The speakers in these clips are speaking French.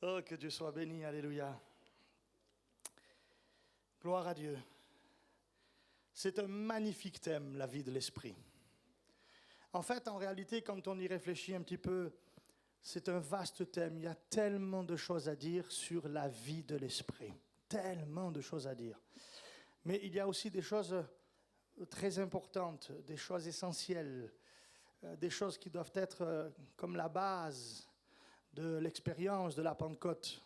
Oh, que Dieu soit béni, alléluia. Gloire à Dieu. C'est un magnifique thème, la vie de l'esprit. En fait, en réalité, quand on y réfléchit un petit peu, c'est un vaste thème. Il y a tellement de choses à dire sur la vie de l'esprit. Tellement de choses à dire. Mais il y a aussi des choses très importantes, des choses essentielles, des choses qui doivent être comme la base de l'expérience de la Pentecôte,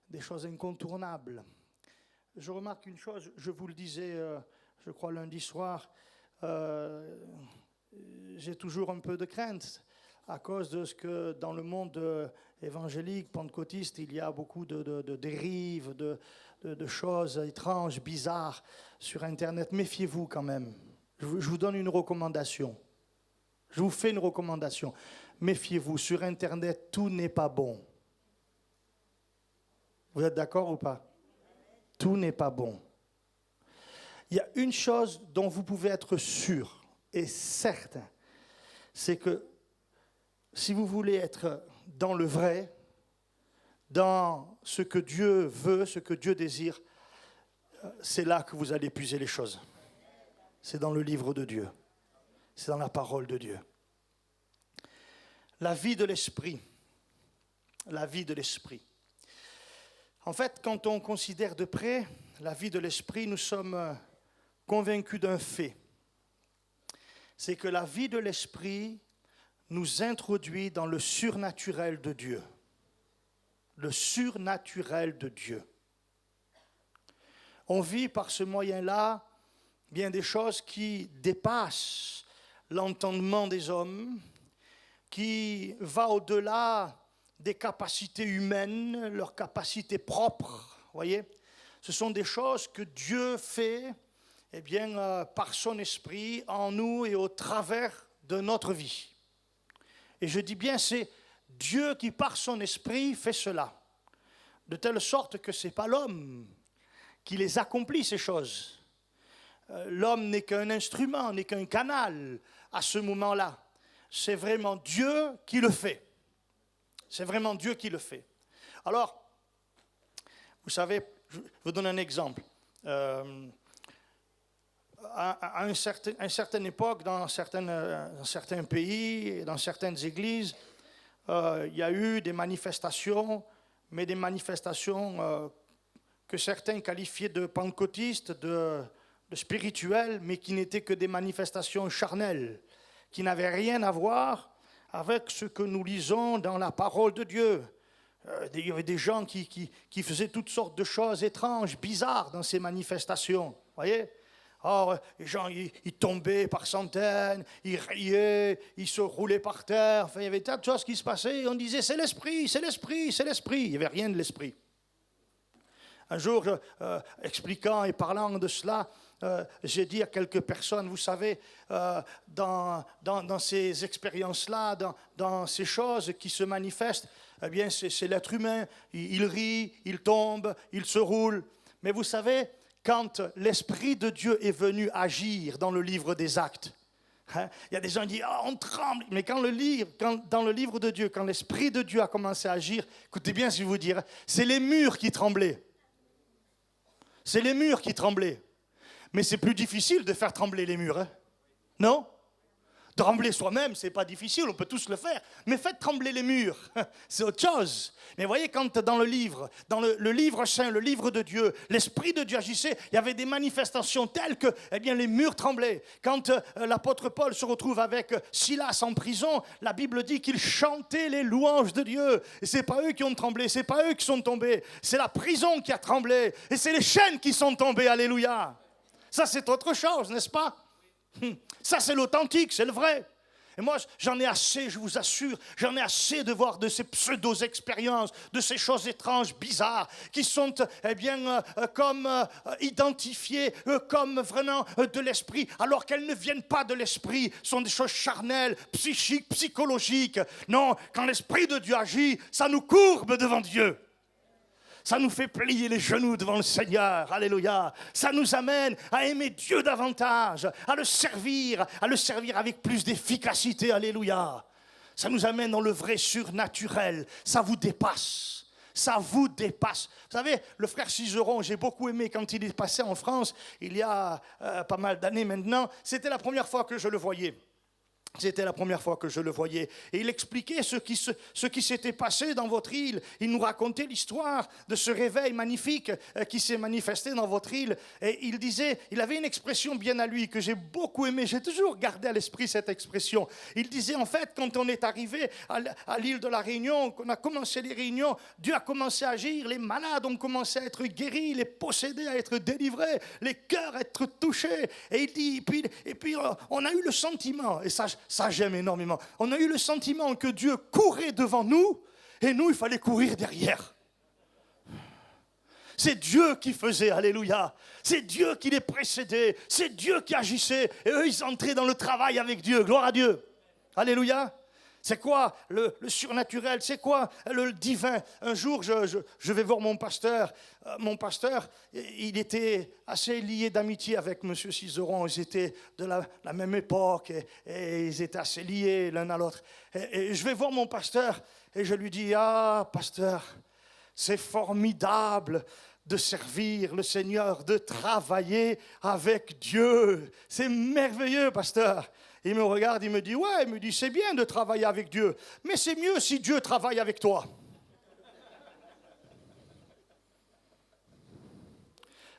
des choses incontournables. Je remarque une chose, je vous le disais, je crois lundi soir, j'ai toujours un peu de crainte à cause de ce que dans le monde évangélique, pentecôtiste, il y a beaucoup de dérives, de choses étranges, bizarres sur Internet. Méfiez-vous quand même. Je vous donne une recommandation. Je vous fais une recommandation. Méfiez-vous, sur Internet, tout n'est pas bon. Vous êtes d'accord ou pas? Tout n'est pas bon. Il y a une chose dont vous pouvez être sûr et certain, c'est que si vous voulez être dans le vrai, dans ce que Dieu veut, ce que Dieu désire, c'est là que vous allez puiser les choses. C'est dans le livre de Dieu. C'est dans la parole de Dieu. La vie de l'esprit. La vie de l'esprit. En fait, quand on considère de près la vie de l'esprit, nous sommes convaincus d'un fait. C'est que la vie de l'esprit nous introduit dans le surnaturel de Dieu. Le surnaturel de Dieu. On vit par ce moyen-là bien des choses qui dépassent l'entendement des hommes, qui va au-delà des capacités humaines, leurs capacités propres, voyez. Ce sont des choses que Dieu fait, par son esprit, en nous et au travers de notre vie. Et je dis bien, c'est Dieu qui, par son esprit, fait cela. De telle sorte que ce n'est pas l'homme qui les accomplit, ces choses. L'homme n'est qu'un instrument, n'est qu'un canal à ce moment-là. C'est vraiment Dieu qui le fait. C'est vraiment Dieu qui le fait. Alors, vous savez, je vous donne un exemple. À une certaine époque, dans certains pays, dans certaines églises, il y a eu des manifestations, mais des manifestations que certains qualifiaient de pentecôtistes, de spirituelles, mais qui n'étaient que des manifestations charnelles, qui n'avaient rien à voir avec ce que nous lisons dans la parole de Dieu. Il y avait des gens qui faisaient toutes sortes de choses étranges, bizarres dans ces manifestations. Voyez ? Or, les gens, ils tombaient par centaines, ils riaient, ils se roulaient par terre. Enfin, il y avait tas de choses qui se passaient. Et on disait, c'est l'esprit, c'est l'esprit, c'est l'esprit. Il n'y avait rien de l'esprit. Un jour, expliquant et parlant de cela, j'ai dit à quelques personnes, vous savez, dans ces expériences-là, dans ces choses qui se manifestent, eh bien, c'est l'être humain. Il rit, il tombe, il se roule. Mais vous savez, quand l'Esprit de Dieu est venu agir dans le livre des Actes, il y a des gens qui disent, on tremble. Mais dans le livre de Dieu, quand l'Esprit de Dieu a commencé à agir, écoutez bien ce que je vous dire, c'est les murs qui tremblaient. C'est les murs qui tremblaient. Mais c'est plus difficile de faire trembler les murs, hein? Non? Trembler soi-même, c'est pas difficile, on peut tous le faire. Mais faites trembler les murs, c'est autre chose. Mais voyez, quand dans le livre saint, le livre de Dieu, l'Esprit de Dieu agissait, il y avait des manifestations telles que, les murs tremblaient. Quand l'apôtre Paul se retrouve avec Silas en prison, la Bible dit qu'il chantait les louanges de Dieu. Et c'est pas eux qui ont tremblé, c'est pas eux qui sont tombés, c'est la prison qui a tremblé. Et c'est les chaînes qui sont tombées, alléluia. Ça, c'est autre chose, n'est-ce pas? Ça, c'est l'authentique, c'est le vrai. Et moi, j'en ai assez, je vous assure, j'en ai assez de voir de ces pseudo-expériences, de ces choses étranges, bizarres, qui sont, comme identifiées comme vraiment de l'esprit, alors qu'elles ne viennent pas de l'esprit, sont des choses charnelles, psychiques, psychologiques. Non, quand l'Esprit de Dieu agit, ça nous courbe devant Dieu. Ça nous fait plier les genoux devant le Seigneur, alléluia. Ça nous amène à aimer Dieu davantage, à le servir avec plus d'efficacité, alléluia. Ça nous amène dans le vrai surnaturel, ça vous dépasse. Ça vous dépasse. Vous savez, le frère Cizeron, j'ai beaucoup aimé quand il est passé en France, il y a pas mal d'années maintenant. C'était la première fois que je le voyais. C'était la première fois que je le voyais. Et il expliquait ce qui s'était passé dans votre île. Il nous racontait l'histoire de ce réveil magnifique qui s'est manifesté dans votre île. Et il disait, il avait une expression bien à lui que j'ai beaucoup aimée. J'ai toujours gardé à l'esprit cette expression. Il disait, en fait, quand on est arrivé à l'île de la Réunion, qu'on a commencé les réunions, Dieu a commencé à agir. Les malades ont commencé à être guéris, les possédés à être délivrés, les cœurs à être touchés. Et il dit, et puis on a eu le sentiment, et ça j'aime énormément. On a eu le sentiment que Dieu courait devant nous et nous, il fallait courir derrière. C'est Dieu qui faisait, alléluia. C'est Dieu qui les précédait. C'est Dieu qui agissait. Et eux, ils entraient dans le travail avec Dieu. Gloire à Dieu. Alléluia. C'est quoi le surnaturel? C'est quoi le divin? Un jour, je vais voir mon pasteur. Mon pasteur, il était assez lié d'amitié avec M. Cizeron. Ils étaient de la même époque et ils étaient assez liés l'un à l'autre. Et je vais voir mon pasteur et je lui dis, ah, pasteur, c'est formidable de servir le Seigneur, de travailler avec Dieu. C'est merveilleux, pasteur. Il me regarde, il me dit, ouais, il me dit, c'est bien de travailler avec Dieu, mais c'est mieux si Dieu travaille avec toi.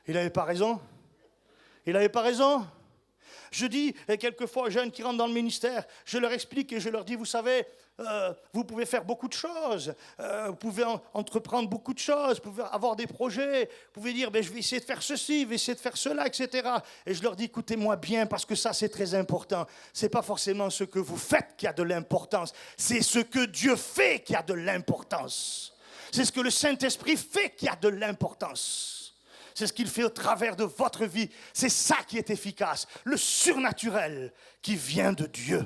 Il n'avait pas raison. Il n'avait pas raison. Je dis, quelquefois aux jeunes qui rentrent dans le ministère, je leur explique et je leur dis, vous savez, vous pouvez faire beaucoup de choses, vous pouvez entreprendre beaucoup de choses, vous pouvez avoir des projets, vous pouvez dire, je vais essayer de faire ceci, je vais essayer de faire cela, etc. Et je leur dis, écoutez-moi bien, parce que ça, c'est très important. Ce n'est pas forcément ce que vous faites qui a de l'importance, c'est ce que Dieu fait qui a de l'importance. C'est ce que le Saint-Esprit fait qui a de l'importance. C'est ce qu'il fait au travers de votre vie. C'est ça qui est efficace. Le surnaturel qui vient de Dieu.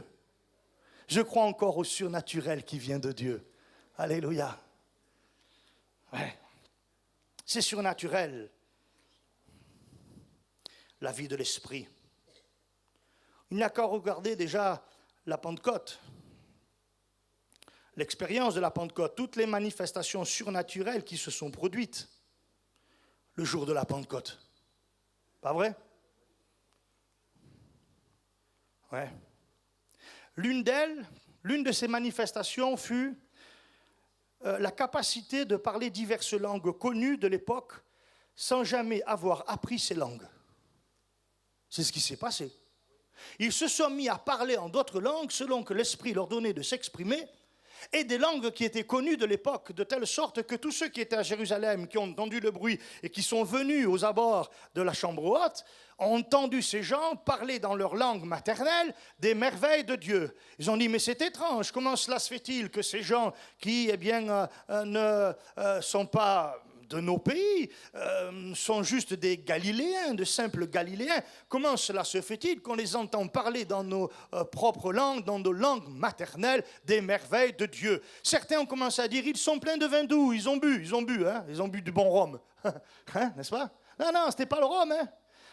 Je crois encore au surnaturel qui vient de Dieu. Alléluia. Ouais. C'est surnaturel. La vie de l'esprit. Il n'y a qu'à regarder déjà la Pentecôte. L'expérience de la Pentecôte. Toutes les manifestations surnaturelles qui se sont produites le jour de la Pentecôte. Pas vrai? Ouais. L'une de ces manifestations fut la capacité de parler diverses langues connues de l'époque sans jamais avoir appris ces langues. C'est ce qui s'est passé. Ils se sont mis à parler en d'autres langues selon que l'Esprit leur donnait de s'exprimer, et des langues qui étaient connues de l'époque, de telle sorte que tous ceux qui étaient à Jérusalem, qui ont entendu le bruit et qui sont venus aux abords de la chambre haute, ont entendu ces gens parler dans leur langue maternelle des merveilles de Dieu. Ils ont dit, mais c'est étrange, comment cela se fait-il que ces gens qui, ne sont pas de nos pays, sont juste des Galiléens, de simples Galiléens. Comment cela se fait-il qu'on les entend parler dans nos propres langues, dans nos langues maternelles, des merveilles de Dieu? Certains ont commencé à dire, ils sont pleins de vin doux, ils ont bu, hein, ils ont bu du bon rhum. Hein, n'est-ce pas? Non, ce n'était pas le rhum, hein.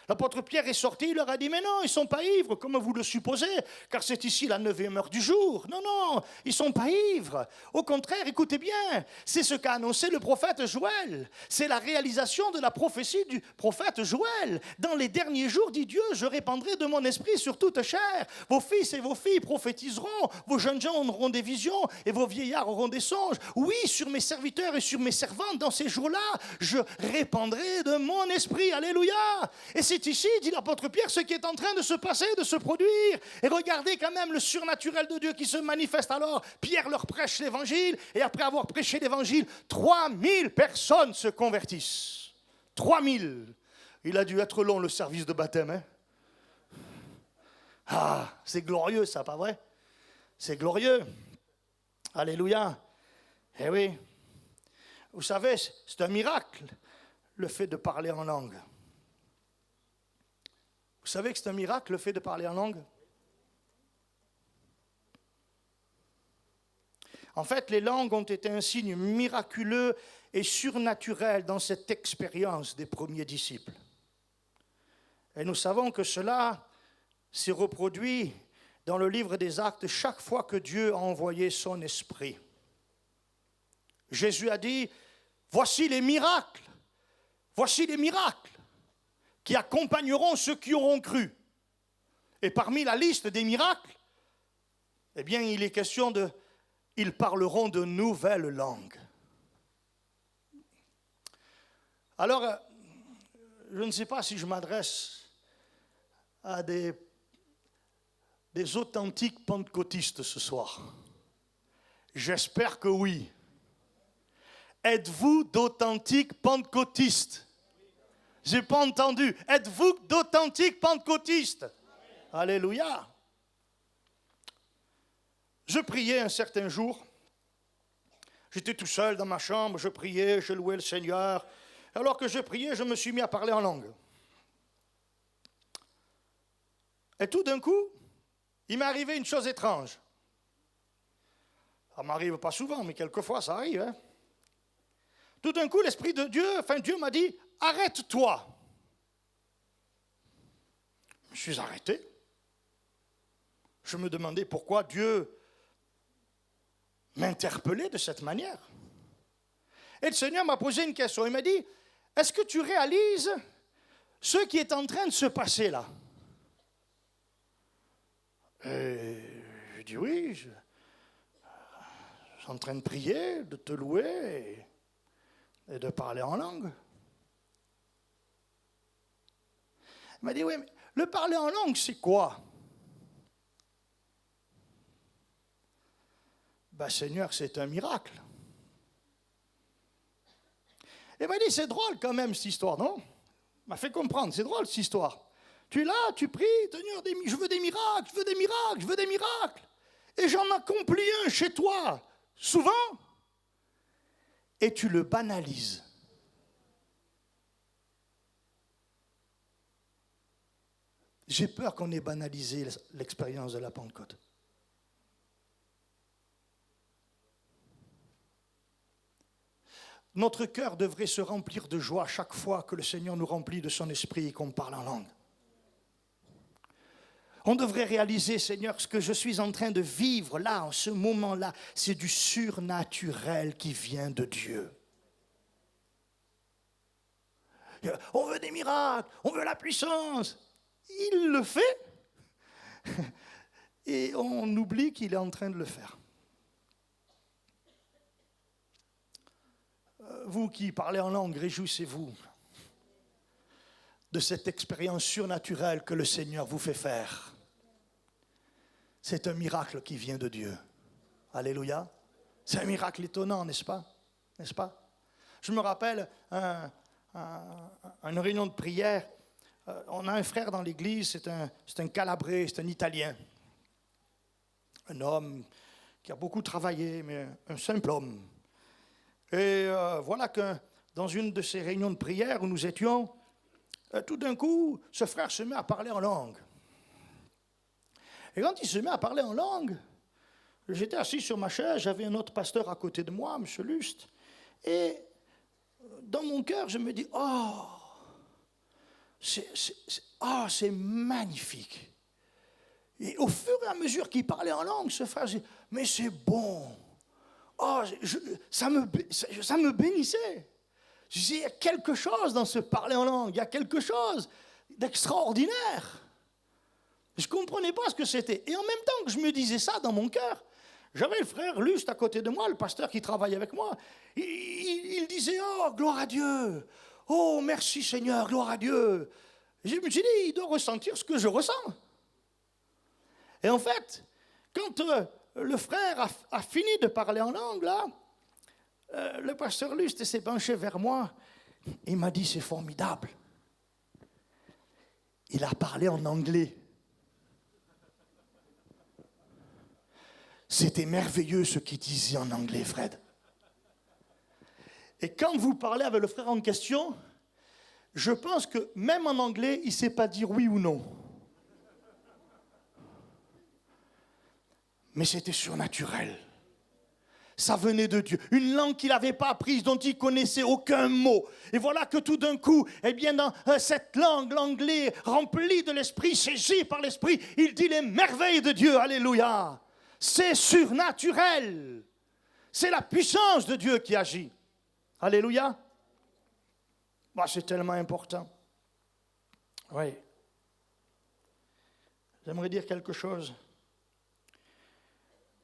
L'apôtre Pierre est sorti, il leur a dit, mais non, ils ne sont pas ivres, comme vous le supposez, car c'est ici la 9e heure du jour. Non, ils ne sont pas ivres. Au contraire, écoutez bien, c'est ce qu'a annoncé le prophète Joël. C'est la réalisation de la prophétie du prophète Joël. Dans les derniers jours, dit Dieu, je répandrai de mon esprit sur toute chair. Vos fils et vos filles prophétiseront, vos jeunes gens auront des visions, et vos vieillards auront des songes. Oui, sur mes serviteurs et sur mes servantes, dans ces jours-là, je répandrai de mon esprit. Alléluia. Et c'est ici, dit l'apôtre Pierre, ce qui est en train de se passer, de se produire. Et regardez quand même le surnaturel de Dieu qui se manifeste alors. Pierre leur prêche l'évangile, et après avoir prêché l'évangile, 3000 personnes se convertissent. 3000. Il a dû être long le service de baptême. Hein? Ah, c'est glorieux ça, pas vrai? C'est glorieux. Alléluia. Eh oui. Vous savez, c'est un miracle, le fait de parler en langue. Vous savez que c'est un miracle, le fait de parler en langue? En fait, les langues ont été un signe miraculeux et surnaturel dans cette expérience des premiers disciples. Et nous savons que cela s'est reproduit dans le livre des Actes chaque fois que Dieu a envoyé son esprit. Jésus a dit, voici les miracles qui accompagneront ceux qui auront cru. Et parmi la liste des miracles, eh bien, il est question de, ils parleront de nouvelles langues. Alors, je ne sais pas si je m'adresse à des authentiques pentecôtistes ce soir. J'espère que oui. Êtes-vous d'authentiques pentecôtistes? Je n'ai pas entendu. Êtes-vous d'authentiques pentecôtistes? Alléluia. Je priais un certain jour. J'étais tout seul dans ma chambre, je priais, je louais le Seigneur. Alors que je priais, je me suis mis à parler en langue. Et tout d'un coup, il m'est arrivé une chose étrange. Ça ne m'arrive pas souvent, mais quelquefois ça arrive. Hein? Tout d'un coup, l'Esprit de Dieu, Dieu m'a dit, arrête-toi. Je suis arrêté. Je me demandais pourquoi Dieu m'interpellait de cette manière. Et le Seigneur m'a posé une question. Il m'a dit, est-ce que tu réalises ce qui est en train de se passer là? Et je dis oui, je suis en train de prier, de te louer et de parler en langue. Il m'a dit, oui, mais le parler en langue, c'est quoi? Ben, Seigneur, c'est un miracle. Il m'a dit, c'est drôle quand même cette histoire, non? Il m'a fait comprendre, c'est drôle cette histoire. Tu es là, tu pries, Seigneur, je veux des miracles, je veux des miracles, je veux des miracles. Et j'en accomplis un chez toi, souvent. Et tu le banalises. J'ai peur qu'on ait banalisé l'expérience de la Pentecôte. Notre cœur devrait se remplir de joie chaque fois que le Seigneur nous remplit de son esprit et qu'on parle en langue. On devrait réaliser, Seigneur, ce que je suis en train de vivre là, en ce moment-là, c'est du surnaturel qui vient de Dieu. On veut des miracles, on veut la puissance. Il le fait. Et on oublie qu'il est en train de le faire. Vous qui parlez en langue, réjouissez-vous de cette expérience surnaturelle que le Seigneur vous fait faire. C'est un miracle qui vient de Dieu. Alléluia. C'est un miracle étonnant, n'est-ce pas? N'est-ce pas? Je me rappelle une réunion de prière. On a un frère dans l'église, c'est un Calabré, c'est un Italien. Un homme qui a beaucoup travaillé, mais un simple homme. Et voilà que dans une de ces réunions de prière où nous étions, tout d'un coup, ce frère se met à parler en langue. Et quand il se met à parler en langue, j'étais assis sur ma chaise, j'avais un autre pasteur à côté de moi, M. Lust, et dans mon cœur, je me dis, c'est magnifique. Et au fur et à mesure qu'il parlait en langue, ce frère dit, mais c'est bon. Ça me bénissait. Je disais, il y a quelque chose dans ce parler en langue, il y a quelque chose d'extraordinaire. Je ne comprenais pas ce que c'était. Et en même temps que je me disais ça dans mon cœur, j'avais le frère Lust à côté de moi, le pasteur qui travaille avec moi. Il disait, oh, gloire à Dieu. Oh, merci Seigneur, gloire à Dieu. Et je me suis dit, il doit ressentir ce que je ressens. Et en fait, quand le frère a fini de parler en langue, là, le pasteur Lust s'est penché vers moi. Il m'a dit, c'est formidable. Il a parlé en anglais. C'était merveilleux ce qu'il disait en anglais, Fred. Et quand vous parlez avec le frère en question, je pense que même en anglais, il ne sait pas dire oui ou non. Mais c'était surnaturel. Ça venait de Dieu. Une langue qu'il n'avait pas apprise, dont il connaissait aucun mot. Et voilà que tout d'un coup, eh bien dans cette langue, l'anglais, rempli de l'esprit, saisi par l'esprit, il dit les merveilles de Dieu. Alléluia. C'est surnaturel. C'est la puissance de Dieu qui agit. Alléluia. Bah, c'est tellement important. Oui. J'aimerais dire quelque chose.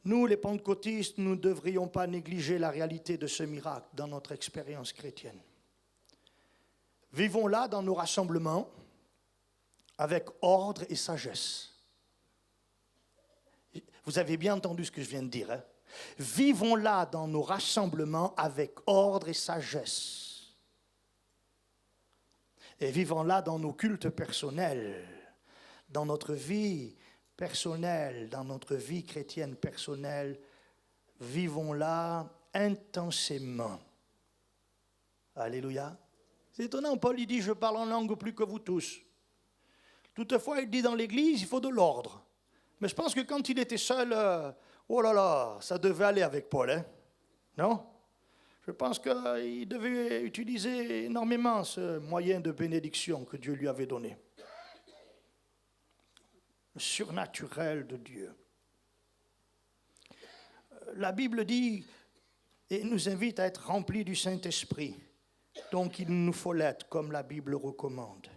Nous, les pentecôtistes, nous ne devrions pas négliger la réalité de ce miracle dans notre expérience chrétienne. Vivons là dans nos rassemblements avec ordre et sagesse. Vous avez bien entendu ce que je viens de dire, hein? Vivons là dans nos rassemblements avec ordre et sagesse. Et vivons là dans nos cultes personnels, dans notre vie personnelle, dans notre vie chrétienne personnelle. Vivons là intensément. Alléluia. C'est étonnant, Paul il dit « Je parle en langue plus que vous tous ». Toutefois, il dit dans l'Église, il faut de l'ordre. Mais je pense que quand il était seul, oh là là, ça devait aller avec Paul, hein? Non? Je pense qu'il devait utiliser énormément ce moyen de bénédiction que Dieu lui avait donné. Le surnaturel de Dieu. La Bible dit et nous invite à être remplis du Saint-Esprit. Donc il nous faut l'être comme la Bible recommande.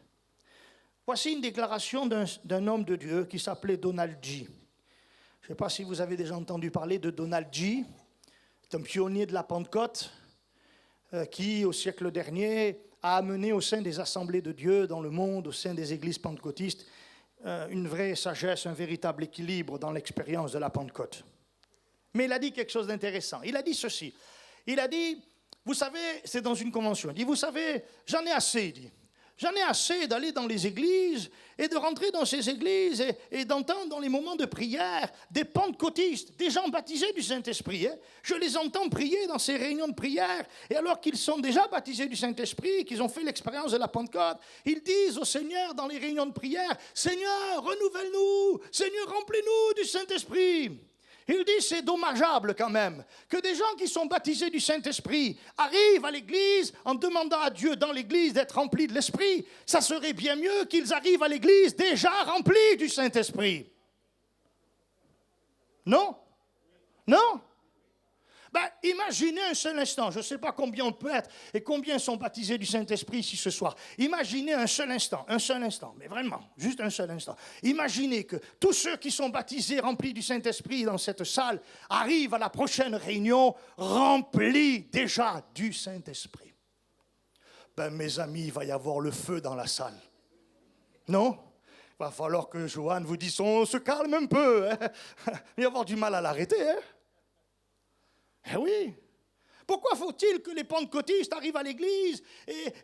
Voici une déclaration d'un homme de Dieu qui s'appelait Donald G. Je ne sais pas si vous avez déjà entendu parler de Donald G. C'est un pionnier de la Pentecôte qui, au siècle dernier, a amené au sein des assemblées de Dieu dans le monde, au sein des églises pentecôtistes, une vraie sagesse, un véritable équilibre dans l'expérience de la Pentecôte. Mais il a dit quelque chose d'intéressant. Il a dit ceci. Il a dit, vous savez, c'est dans une convention, il dit, vous savez, j'en ai assez, il dit. J'en ai assez d'aller dans les églises et de rentrer dans ces églises et d'entendre dans les moments de prière des pentecôtistes, des gens baptisés du Saint-Esprit. Hein. Je les entends prier dans ces réunions de prière et alors qu'ils sont déjà baptisés du Saint-Esprit, qu'ils ont fait l'expérience de la Pentecôte, ils disent au Seigneur dans les réunions de prière, « Seigneur, renouvelle-nous, Seigneur, remplis-nous du Saint-Esprit ». Il dit c'est dommageable quand même que des gens qui sont baptisés du Saint-Esprit arrivent à l'église en demandant à Dieu dans l'église d'être remplis de l'Esprit. Ça serait bien mieux qu'ils arrivent à l'église déjà remplis du Saint-Esprit. Non? Non? Ben, imaginez un seul instant, je ne sais pas combien on peut être et combien sont baptisés du Saint-Esprit ici ce soir. Imaginez un seul instant, mais vraiment, juste un seul instant. Imaginez que tous ceux qui sont baptisés, remplis du Saint-Esprit dans cette salle, arrivent à la prochaine réunion remplis déjà du Saint-Esprit. Ben, mes amis, il va y avoir le feu dans la salle. Non? Il va falloir que Joanne vous dise, on se calme un peu. Hein? Il va y avoir du mal à l'arrêter, hein? Eh oui. Pourquoi faut-il que les pentecôtistes arrivent à l'église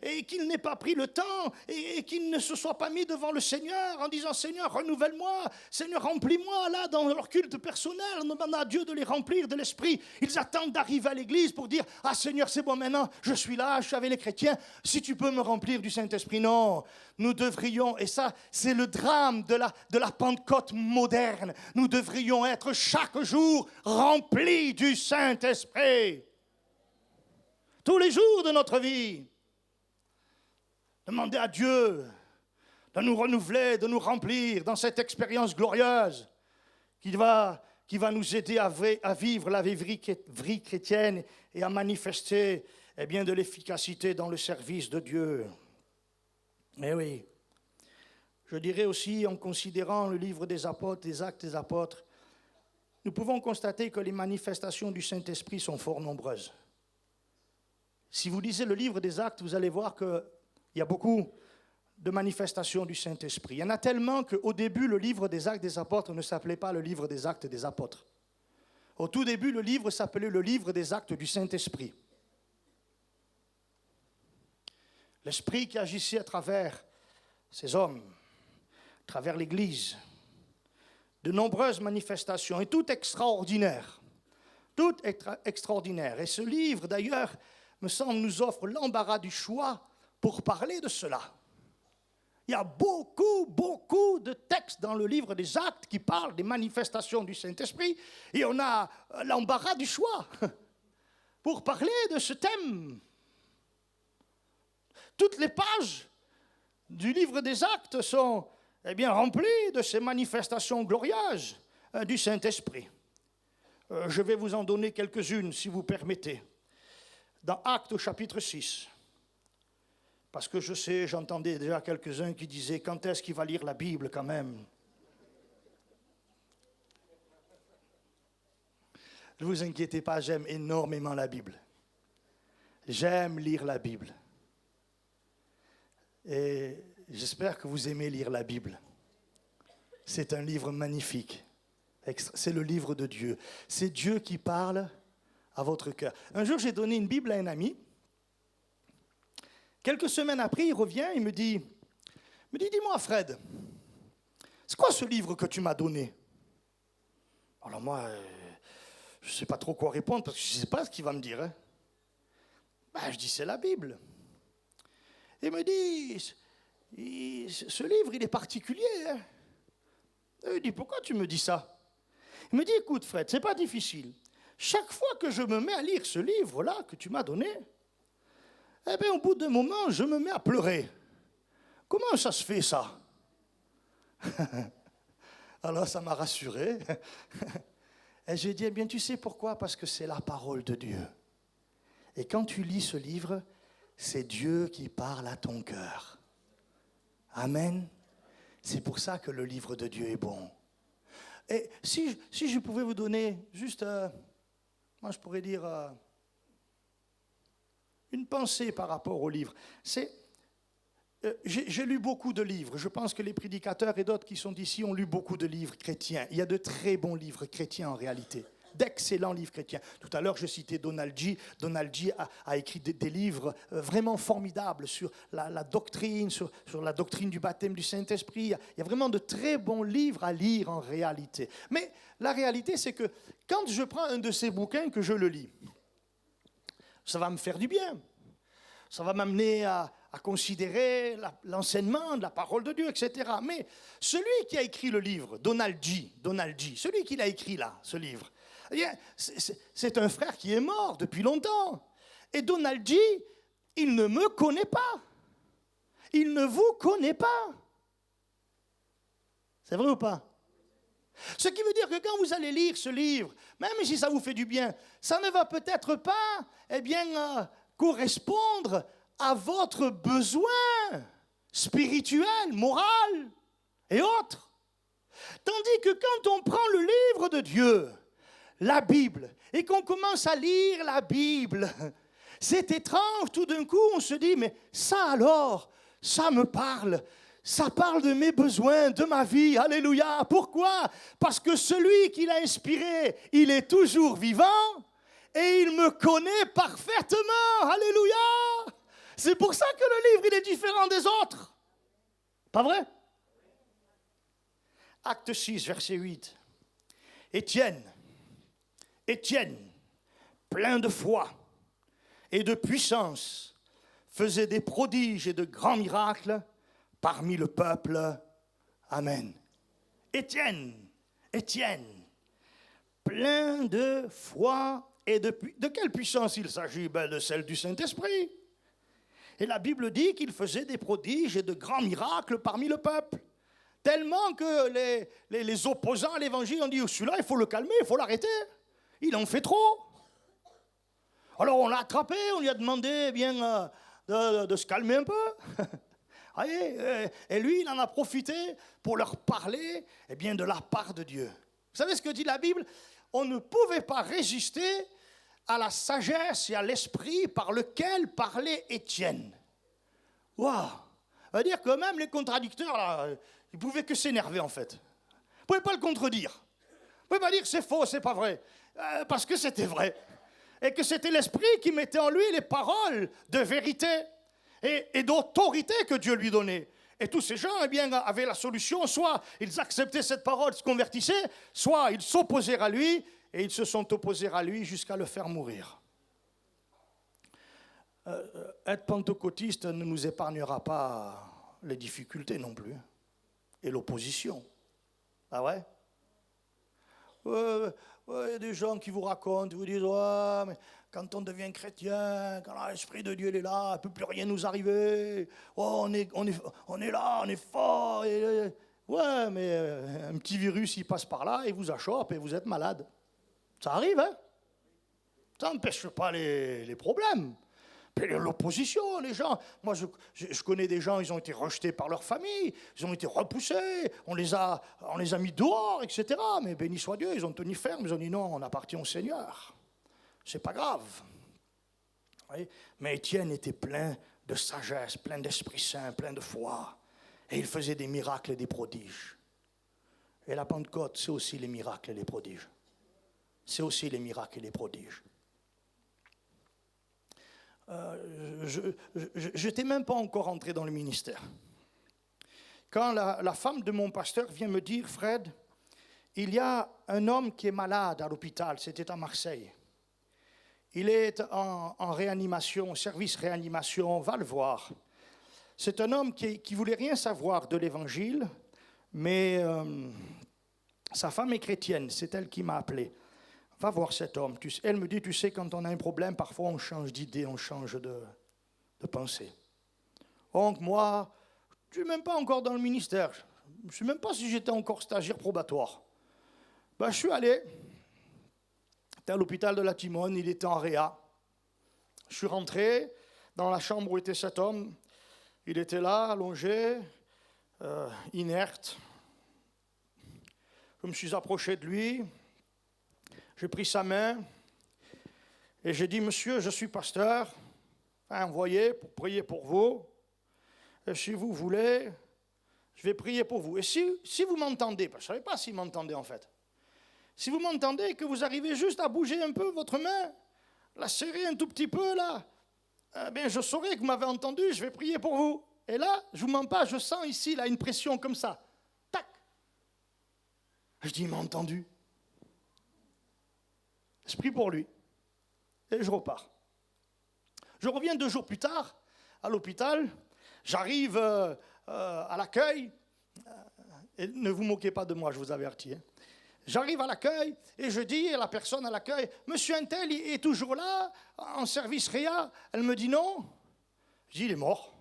et qu'ils n'aient pas pris le temps et qu'ils ne se soient pas mis devant le Seigneur en disant « Seigneur, renouvelle-moi, Seigneur, remplis-moi » là dans leur culte personnel, en demandant à Dieu de les remplir de l'Esprit. Ils attendent d'arriver à l'église pour dire « Ah Seigneur, c'est bon maintenant, je suis là, je suis avec les chrétiens, si tu peux me remplir du Saint-Esprit. » Non, nous devrions, et ça c'est le drame de la Pentecôte moderne, nous devrions être chaque jour remplis du Saint-Esprit. Tous les jours de notre vie. Demandez à Dieu de nous renouveler, de nous remplir dans cette expérience glorieuse qui va nous aider à vivre la vie chrétienne et à manifester de l'efficacité dans le service de Dieu. Mais oui, je dirais aussi en considérant le livre des apôtres, les actes des apôtres, nous pouvons constater que les manifestations du Saint-Esprit sont fort nombreuses. Si vous lisez le livre des Actes, vous allez voir qu'il y a beaucoup de manifestations du Saint-Esprit. Il y en a tellement qu'au début, le livre des Actes des Apôtres ne s'appelait pas le livre des Actes des Apôtres. Au tout début, le livre s'appelait le livre des Actes du Saint-Esprit. L'Esprit qui agissait à travers ces hommes, à travers l'Église. De nombreuses manifestations, et tout extraordinaire. Tout extraordinaire. Et ce livre, d'ailleurs, me semble, nous offre l'embarras du choix pour parler de cela. Il y a beaucoup de textes dans le livre des Actes qui parlent des manifestations du Saint-Esprit et on a l'embarras du choix pour parler de ce thème. Toutes les pages du livre des Actes sont remplies de ces manifestations glorieuses du Saint-Esprit. Je vais vous en donner quelques-unes si vous permettez. dans Actes au chapitre 6. Parce que je sais, j'entendais déjà quelques-uns qui disaient, quand est-ce qu'il va lire la Bible quand même? Ne vous inquiétez pas, j'aime énormément la Bible. J'aime lire la Bible. Et j'espère que vous aimez lire la Bible. C'est un livre magnifique. C'est le livre de Dieu. C'est Dieu qui parle à votre cœur. Un jour, j'ai donné une Bible à un ami. Quelques semaines après, il revient, il me dit, dis-moi Fred, c'est quoi ce livre que tu m'as donné? Alors moi, je ne sais pas trop quoi répondre parce que je ne sais pas ce qu'il va me dire. Hein. Je dis, c'est la Bible. Il me dit, ce livre, il est particulier. Hein. Et il dit, pourquoi tu me dis ça? Il me dit, écoute Fred, c'est pas difficile. Chaque fois que je me mets à lire ce livre-là que tu m'as donné, eh bien, au bout d'un moment, je me mets à pleurer. Comment ça se fait, ça? Alors, ça m'a rassuré. Et j'ai dit, eh bien, tu sais pourquoi? Parce que c'est la parole de Dieu. Et quand tu lis ce livre, c'est Dieu qui parle à ton cœur. Amen. C'est pour ça que le livre de Dieu est bon. Et si je pouvais vous donner juste, moi je pourrais dire, une pensée par rapport au livre. J'ai lu beaucoup de livres. Je pense que les prédicateurs et d'autres qui sont ici ont lu beaucoup de livres chrétiens. Il y a de très bons livres chrétiens en réalité. D'excellents livres chrétiens. Tout à l'heure, je citais Donald G. Donald G. a écrit des livres vraiment formidables sur la doctrine, sur la doctrine du baptême du Saint-Esprit. Il y a vraiment de très bons livres à lire en réalité. Mais la réalité, c'est que quand je prends un de ces bouquins, que je le lis, ça va me faire du bien. Ça va m'amener à considérer l'enseignement de la parole de Dieu, etc. Mais celui qui a écrit le livre, Donald G., celui qui l'a écrit là, ce livre, eh bien, c'est un frère qui est mort depuis longtemps. Et Donald G., il ne me connaît pas. Il ne vous connaît pas. C'est vrai ou pas? Ce qui veut dire que quand vous allez lire ce livre, même si ça vous fait du bien, ça ne va peut-être pas, correspondre à votre besoin spirituel, moral et autres. Tandis que quand on prend le livre de Dieu, la Bible, et qu'on commence à lire la Bible, c'est étrange, tout d'un coup on se dit, mais ça alors, ça me parle. Ça parle de mes besoins, de ma vie. Alléluia. Pourquoi? Parce que celui qui l'a inspiré, il est toujours vivant et il me connaît parfaitement. Alléluia. C'est pour ça que le livre, il est différent des autres. Pas vrai? Acte 6, verset 8. Étienne, plein de foi et de puissance, faisait des prodiges et de grands miracles parmi le peuple. Amen. Étienne, plein de foi et de quelle puissance il s'agit? De celle du Saint-Esprit. Et la Bible dit qu'il faisait des prodiges et de grands miracles parmi le peuple. Tellement que les opposants à l'évangile ont dit, celui-là, il faut le calmer, il faut l'arrêter. Il en fait trop. Alors on l'a attrapé, on lui a demandé de se calmer un peu. Et lui, il en a profité pour leur parler de la part de Dieu. Vous savez ce que dit la Bible? On ne pouvait pas résister à la sagesse et à l'esprit par lequel parlait Étienne. Waouh! Ça veut dire que même les contradicteurs, là, ils ne pouvaient que s'énerver en fait. Ils ne pouvaient pas le contredire. Ils ne pouvaient pas dire c'est faux, c'est pas vrai. Parce que c'était vrai. Et que c'était l'esprit qui mettait en lui les paroles de vérité et d'autorité que Dieu lui donnait. Et tous ces gens avaient la solution, soit ils acceptaient cette parole, se convertissaient, soit ils s'opposaient à lui, et ils se sont opposés à lui jusqu'à le faire mourir. Être pentecôtiste ne nous épargnera pas les difficultés non plus, et l'opposition. Ah ouais? Il y a des gens qui vous racontent, ils vous disent « mais quand on devient chrétien, quand l'Esprit de Dieu est là, il ne peut plus rien nous arriver. On est là, on est fort. » Ouais, mais un petit virus, il passe par là, il vous achoppe et vous êtes malade. Ça arrive, hein? Ça n'empêche pas les problèmes. Puis l'opposition, les gens. Moi, je connais des gens, ils ont été rejetés par leur famille, ils ont été repoussés, on les a mis dehors, etc. Mais béni soit Dieu, ils ont tenu ferme, ils ont dit non, on appartient au Seigneur. C'est pas grave. Oui. Mais Étienne était plein de sagesse, plein d'Esprit Saint, plein de foi. Et il faisait des miracles et des prodiges. Et la Pentecôte, c'est aussi les miracles et les prodiges. C'est aussi les miracles et les prodiges. Je n'étais même pas encore entré dans le ministère. Quand la femme de mon pasteur vient me dire, Fred, il y a un homme qui est malade à l'hôpital, c'était à Marseille. Il est en réanimation, service réanimation, va le voir. C'est un homme qui voulait rien savoir de l'évangile, mais sa femme est chrétienne, c'est elle qui m'a appelé. Va voir cet homme. Elle me dit, tu sais, quand on a un problème, parfois on change d'idée, on change de pensée. Donc moi, je ne suis même pas encore dans le ministère. Je ne sais même pas si j'étais encore stagiaire probatoire. Ben, je suis allé. J'étais à l'hôpital de la Timone, il était en réa. Je suis rentré dans la chambre où était cet homme. Il était là, allongé, inerte. Je me suis approché de lui. J'ai pris sa main et j'ai dit, monsieur, je suis pasteur, envoyé pour prier pour vous. Et si vous voulez, je vais prier pour vous. Et si vous m'entendez, parce que je ne savais pas s'il m'entendait en fait, si vous m'entendez et que vous arrivez juste à bouger un peu votre main, la serrer un tout petit peu là, bien, je saurai que vous m'avez entendu, je vais prier pour vous. Et là, je ne vous mens pas, je sens ici là, une pression comme ça. Tac. Je dis, il m'a entendu. Je prie pour lui. Et je repars. Je reviens 2 jours plus tard, à l'hôpital. J'arrive à l'accueil. Et ne vous moquez pas de moi, je vous avertis. Hein. J'arrive à l'accueil et je dis à la personne à l'accueil, monsieur Untel est toujours là, en service réa. Elle me dit non. Je dis, il est mort.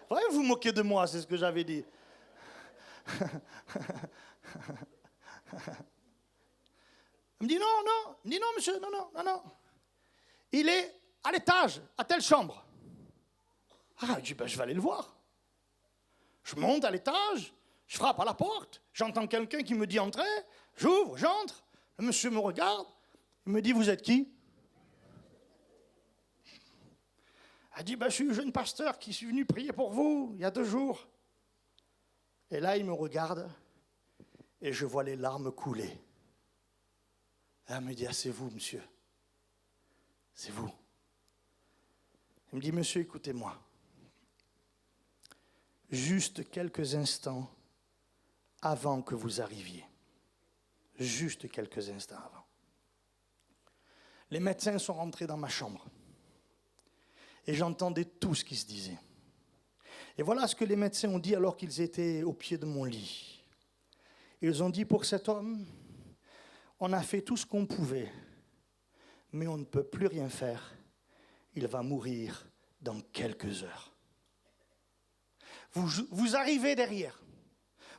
Ouais, vous vous moquez de moi, c'est ce que j'avais dit. Il me dit non. Il me dit non, monsieur, non. Il est à l'étage, à telle chambre. Ah, je dis, ben, je vais aller le voir. Je monte à l'étage, je frappe à la porte, j'entends quelqu'un qui me dit entrez, j'ouvre, j'entre, le monsieur me regarde, il me dit, vous êtes qui? Elle dit, ben, je suis le jeune pasteur qui suis venu prier pour vous il y a 2 jours. Et là, il me regarde et je vois les larmes couler. Elle me dit, ah, c'est vous, monsieur. C'est vous. Il me dit, monsieur, écoutez-moi. Juste quelques instants avant que vous arriviez. Juste quelques instants avant. Les médecins sont rentrés dans ma chambre. Et j'entendais tout ce qui se disait. Et voilà ce que les médecins ont dit alors qu'ils étaient au pied de mon lit. Ils ont dit, pour cet homme, on a fait tout ce qu'on pouvait, mais on ne peut plus rien faire. Il va mourir dans quelques heures. Vous arrivez derrière.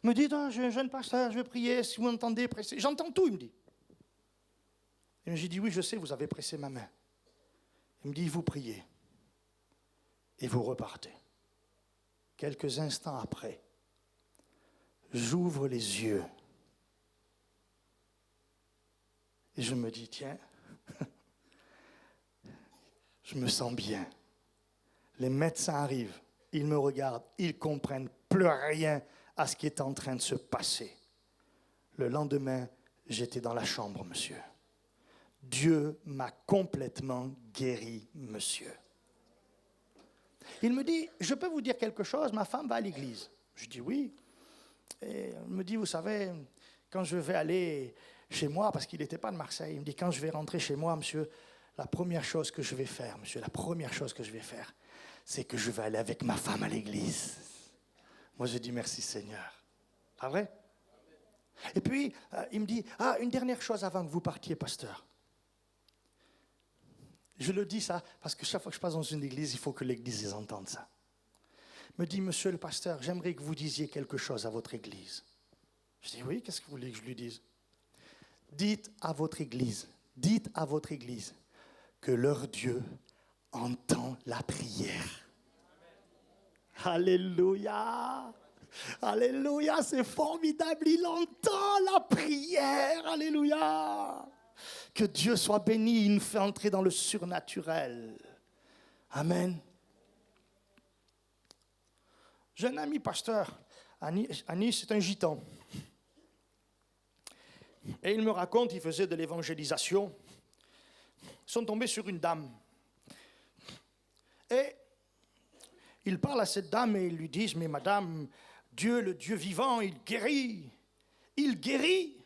Me dites, je suis un jeune pasteur, je vais prier, si vous m'entendez presser. J'entends tout, il me dit. Et j'ai dit, oui, je sais, vous avez pressé ma main. Il me dit, vous priez. Et vous repartez. Quelques instants après, j'ouvre les yeux. Et je me dis, tiens, je me sens bien. Les médecins arrivent, ils me regardent, ils ne comprennent plus rien à ce qui est en train de se passer. Le lendemain, j'étais dans la chambre, monsieur. Dieu m'a complètement guéri, monsieur. Il me dit, je peux vous dire quelque chose, ma femme va à l'église. Je dis oui. Et il me dit, vous savez, quand je vais aller chez moi, parce qu'il n'était pas de Marseille, il me dit, quand je vais rentrer chez moi, monsieur, la première chose que je vais faire, c'est que je vais aller avec ma femme à l'église. Moi, je dis merci Seigneur. Pas vrai? Et puis, il me dit, une dernière chose avant que vous partiez, pasteur. Je le dis ça, parce que chaque fois que je passe dans une église, il faut que l'église les entende ça. Il me dit, monsieur le pasteur, j'aimerais que vous disiez quelque chose à votre église. Je dis, oui, qu'est-ce que vous voulez que je lui dise? Dites à votre église dites à votre église que leur Dieu entend la prière. Alléluia. Alléluia, c'est formidable, il entend la prière. Alléluia. Que Dieu soit béni, il nous fait entrer dans le surnaturel. Amen. J'ai un ami pasteur, Annie, c'est un gitan. Et il me raconte, il faisait de l'évangélisation. Ils sont tombés sur une dame. Et ils parlent à cette dame et ils lui disent, mais madame, Dieu, le Dieu vivant, il guérit. Il guérit.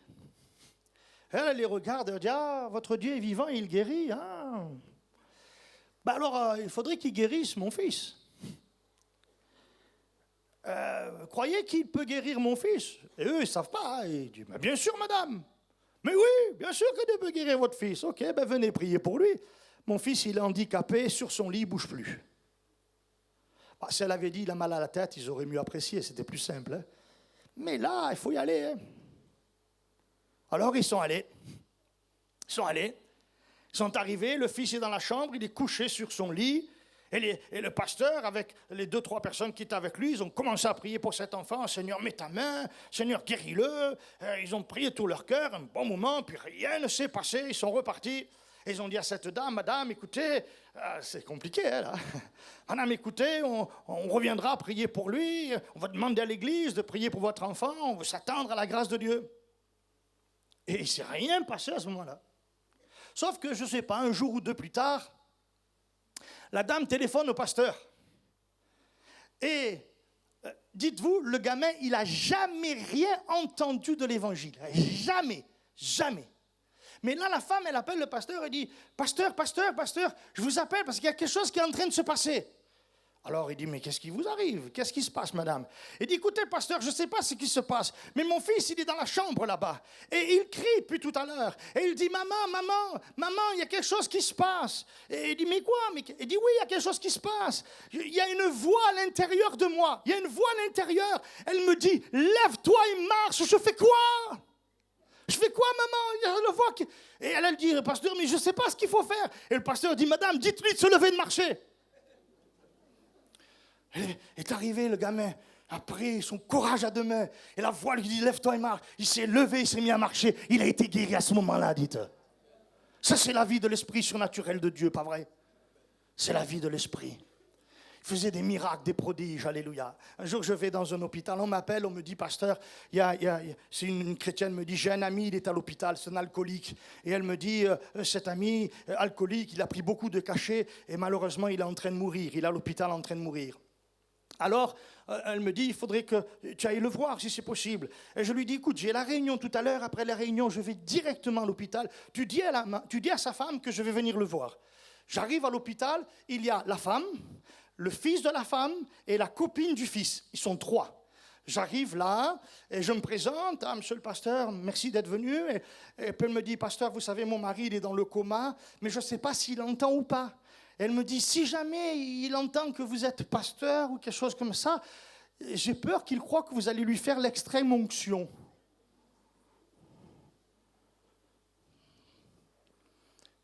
Elle les regarde et elle dit, ah, votre Dieu est vivant, il guérit. Ah. Ben alors, il faudrait qu'il guérisse mon fils. Croyez qu'il peut guérir mon fils? Et eux, ils ne savent pas. Ils disent, mais bien sûr, madame. Mais oui, bien sûr que Dieu peut guérir votre fils. Ok, ben venez prier pour lui. Mon fils, il est handicapé, sur son lit, il ne bouge plus. Bah, si elle avait dit, il a mal à la tête, ils auraient mieux apprécié, c'était plus simple. Hein. Mais là, il faut y aller. Hein. Alors, ils sont allés. Ils sont arrivés, le fils est dans la chambre, il est couché sur son lit. Et le pasteur, avec les 2-3 personnes qui étaient avec lui, ils ont commencé à prier pour cet enfant. Seigneur, mets ta main. Seigneur, guéris-le. Ils ont prié tout leur cœur, un bon moment, puis rien ne s'est passé. Ils sont repartis. Et ils ont dit à cette dame, madame, écoutez, c'est compliqué, hein, là. Madame, écoutez, on reviendra prier pour lui. On va demander à l'église de prier pour votre enfant. On veut s'attendre à la grâce de Dieu. Et il ne s'est rien passé à ce moment-là. Sauf que, je ne sais pas, un jour ou deux plus tard, la dame téléphone au pasteur. Et dites-vous, le gamin, il n'a jamais rien entendu de l'évangile. Jamais, jamais. Mais là, la femme, elle appelle le pasteur et dit, pasteur, je vous appelle parce qu'il y a quelque chose qui est en train de se passer. Alors il dit, mais qu'est-ce qui vous arrive? Qu'est-ce qui se passe, madame? Il dit, écoutez, pasteur, je ne sais pas ce qui se passe, mais mon fils, il est dans la chambre là-bas. Et il crie depuis tout à l'heure. Et il dit, maman, il y a quelque chose qui se passe. Et il dit, mais quoi? Il dit, oui, il y a quelque chose qui se passe. Il y a une voix à l'intérieur de moi. Il y a une voix à l'intérieur. Elle me dit, lève-toi et marche. Je fais quoi? Je fais quoi, maman? Il y a la voix qui... Et elle dit, pasteur, mais je ne sais pas ce qu'il faut faire. Et le pasteur dit, madame, dites-lui de se lever et de marcher. Est arrivé, le gamin a pris son courage à deux mains. Et la voix lui dit, lève-toi et marche. Il s'est levé, il s'est mis à marcher. Il a été guéri à ce moment-là, dites. Ça, c'est la vie de l'esprit surnaturel de Dieu, pas vrai? C'est la vie de l'esprit. Il faisait des miracles, des prodiges, alléluia. Un jour, je vais dans un hôpital, on m'appelle, on me dit, pasteur, c'est une chrétienne me dit, j'ai un ami, il est à l'hôpital, c'est un alcoolique. Et elle me dit, cet ami alcoolique, il a pris beaucoup de cachets et malheureusement, il est en train de mourir. Il est à l'hôpital en train de mourir. Alors, elle me dit, il faudrait que tu ailles le voir si c'est possible. Et je lui dis, écoute, j'ai la réunion tout à l'heure. Après la réunion, je vais directement à l'hôpital. Tu dis à sa femme que je vais venir le voir. J'arrive à l'hôpital, il y a la femme, le fils de la femme et la copine du fils. Ils sont 3. J'arrive là et je me présente. Ah, monsieur le pasteur, merci d'être venu. Et puis elle me dit, pasteur, vous savez, mon mari, il est dans le coma, mais je ne sais pas s'il entend ou pas. Elle me dit, si jamais il entend que vous êtes pasteur ou quelque chose comme ça, j'ai peur qu'il croie que vous allez lui faire l'extrême onction.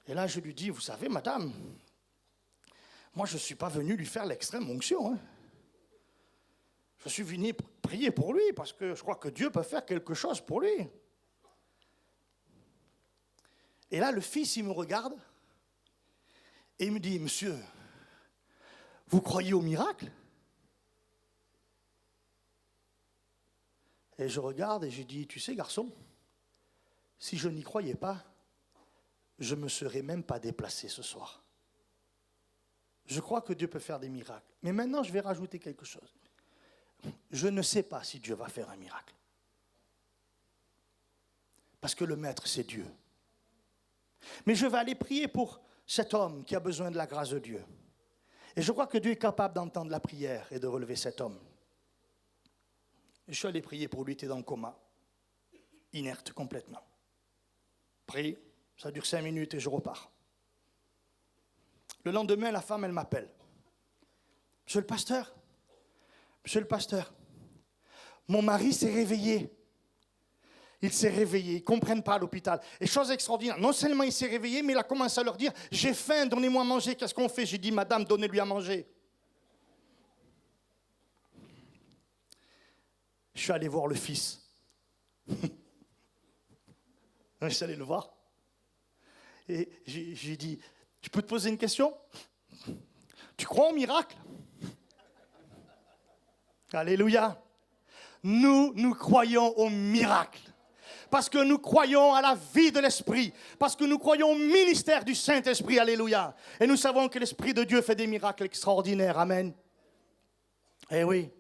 Et là, je lui dis, vous savez, madame, moi, je ne suis pas venu lui faire l'extrême onction. Hein. Je suis venu prier pour lui parce que je crois que Dieu peut faire quelque chose pour lui. Et là, le fils, il me regarde. Et il me dit, monsieur, vous croyez au miracle? Et je regarde et je dis, tu sais, garçon, si je n'y croyais pas, je ne me serais même pas déplacé ce soir. Je crois que Dieu peut faire des miracles. Mais maintenant, je vais rajouter quelque chose. Je ne sais pas si Dieu va faire un miracle. Parce que le maître, c'est Dieu. Mais je vais aller prier pour cet homme qui a besoin de la grâce de Dieu. Et je crois que Dieu est capable d'entendre la prière et de relever cet homme. Et je suis allé prier pour lui, il était dans le coma, inerte complètement. Prie, ça dure 5 minutes et je repars. Le lendemain, la femme, elle m'appelle. Monsieur le pasteur, mon mari s'est réveillé. Il s'est réveillé, ils ne comprennent pas à l'hôpital. Et chose extraordinaire, non seulement il s'est réveillé, mais il a commencé à leur dire, j'ai faim, donnez-moi à manger, qu'est-ce qu'on fait? J'ai dit, madame, donnez-lui à manger. Je suis allé voir le fils. Je suis allé le voir. Et j'ai dit, tu peux te poser une question? Tu crois au miracle? Alléluia. Nous croyons au miracle. Parce que nous croyons à la vie de l'Esprit. Parce que nous croyons au ministère du Saint-Esprit. Alléluia. Et nous savons que l'Esprit de Dieu fait des miracles extraordinaires. Amen. Eh oui.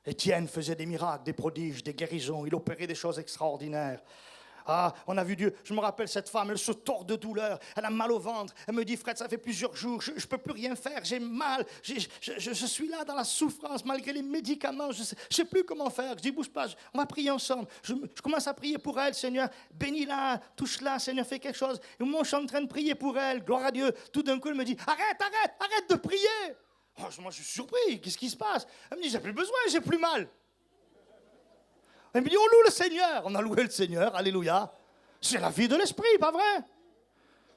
Étienne faisait des miracles, des prodiges, des guérisons. Il opérait des choses extraordinaires. Ah, on a vu Dieu. Je me rappelle cette femme, elle se tord de douleur. Elle a mal au ventre. Elle me dit, Fred, ça fait plusieurs jours, je ne peux plus rien faire. J'ai mal. Je suis là dans la souffrance malgré les médicaments. Je ne sais plus comment faire. Je dis, bouge pas, on va prier ensemble. Je commence à prier pour elle, Seigneur. Bénis-la, touche-la, Seigneur, fais quelque chose. Et au moment où je suis en train de prier pour elle, gloire à Dieu, tout d'un coup, elle me dit, arrête de prier. Oh, moi, je suis surpris. Qu'est-ce qui se passe? Elle me dit, j'ai plus besoin, j'ai plus mal. Elle me dit, on loue le Seigneur. On a loué le Seigneur, alléluia. C'est la vie de l'Esprit, pas vrai?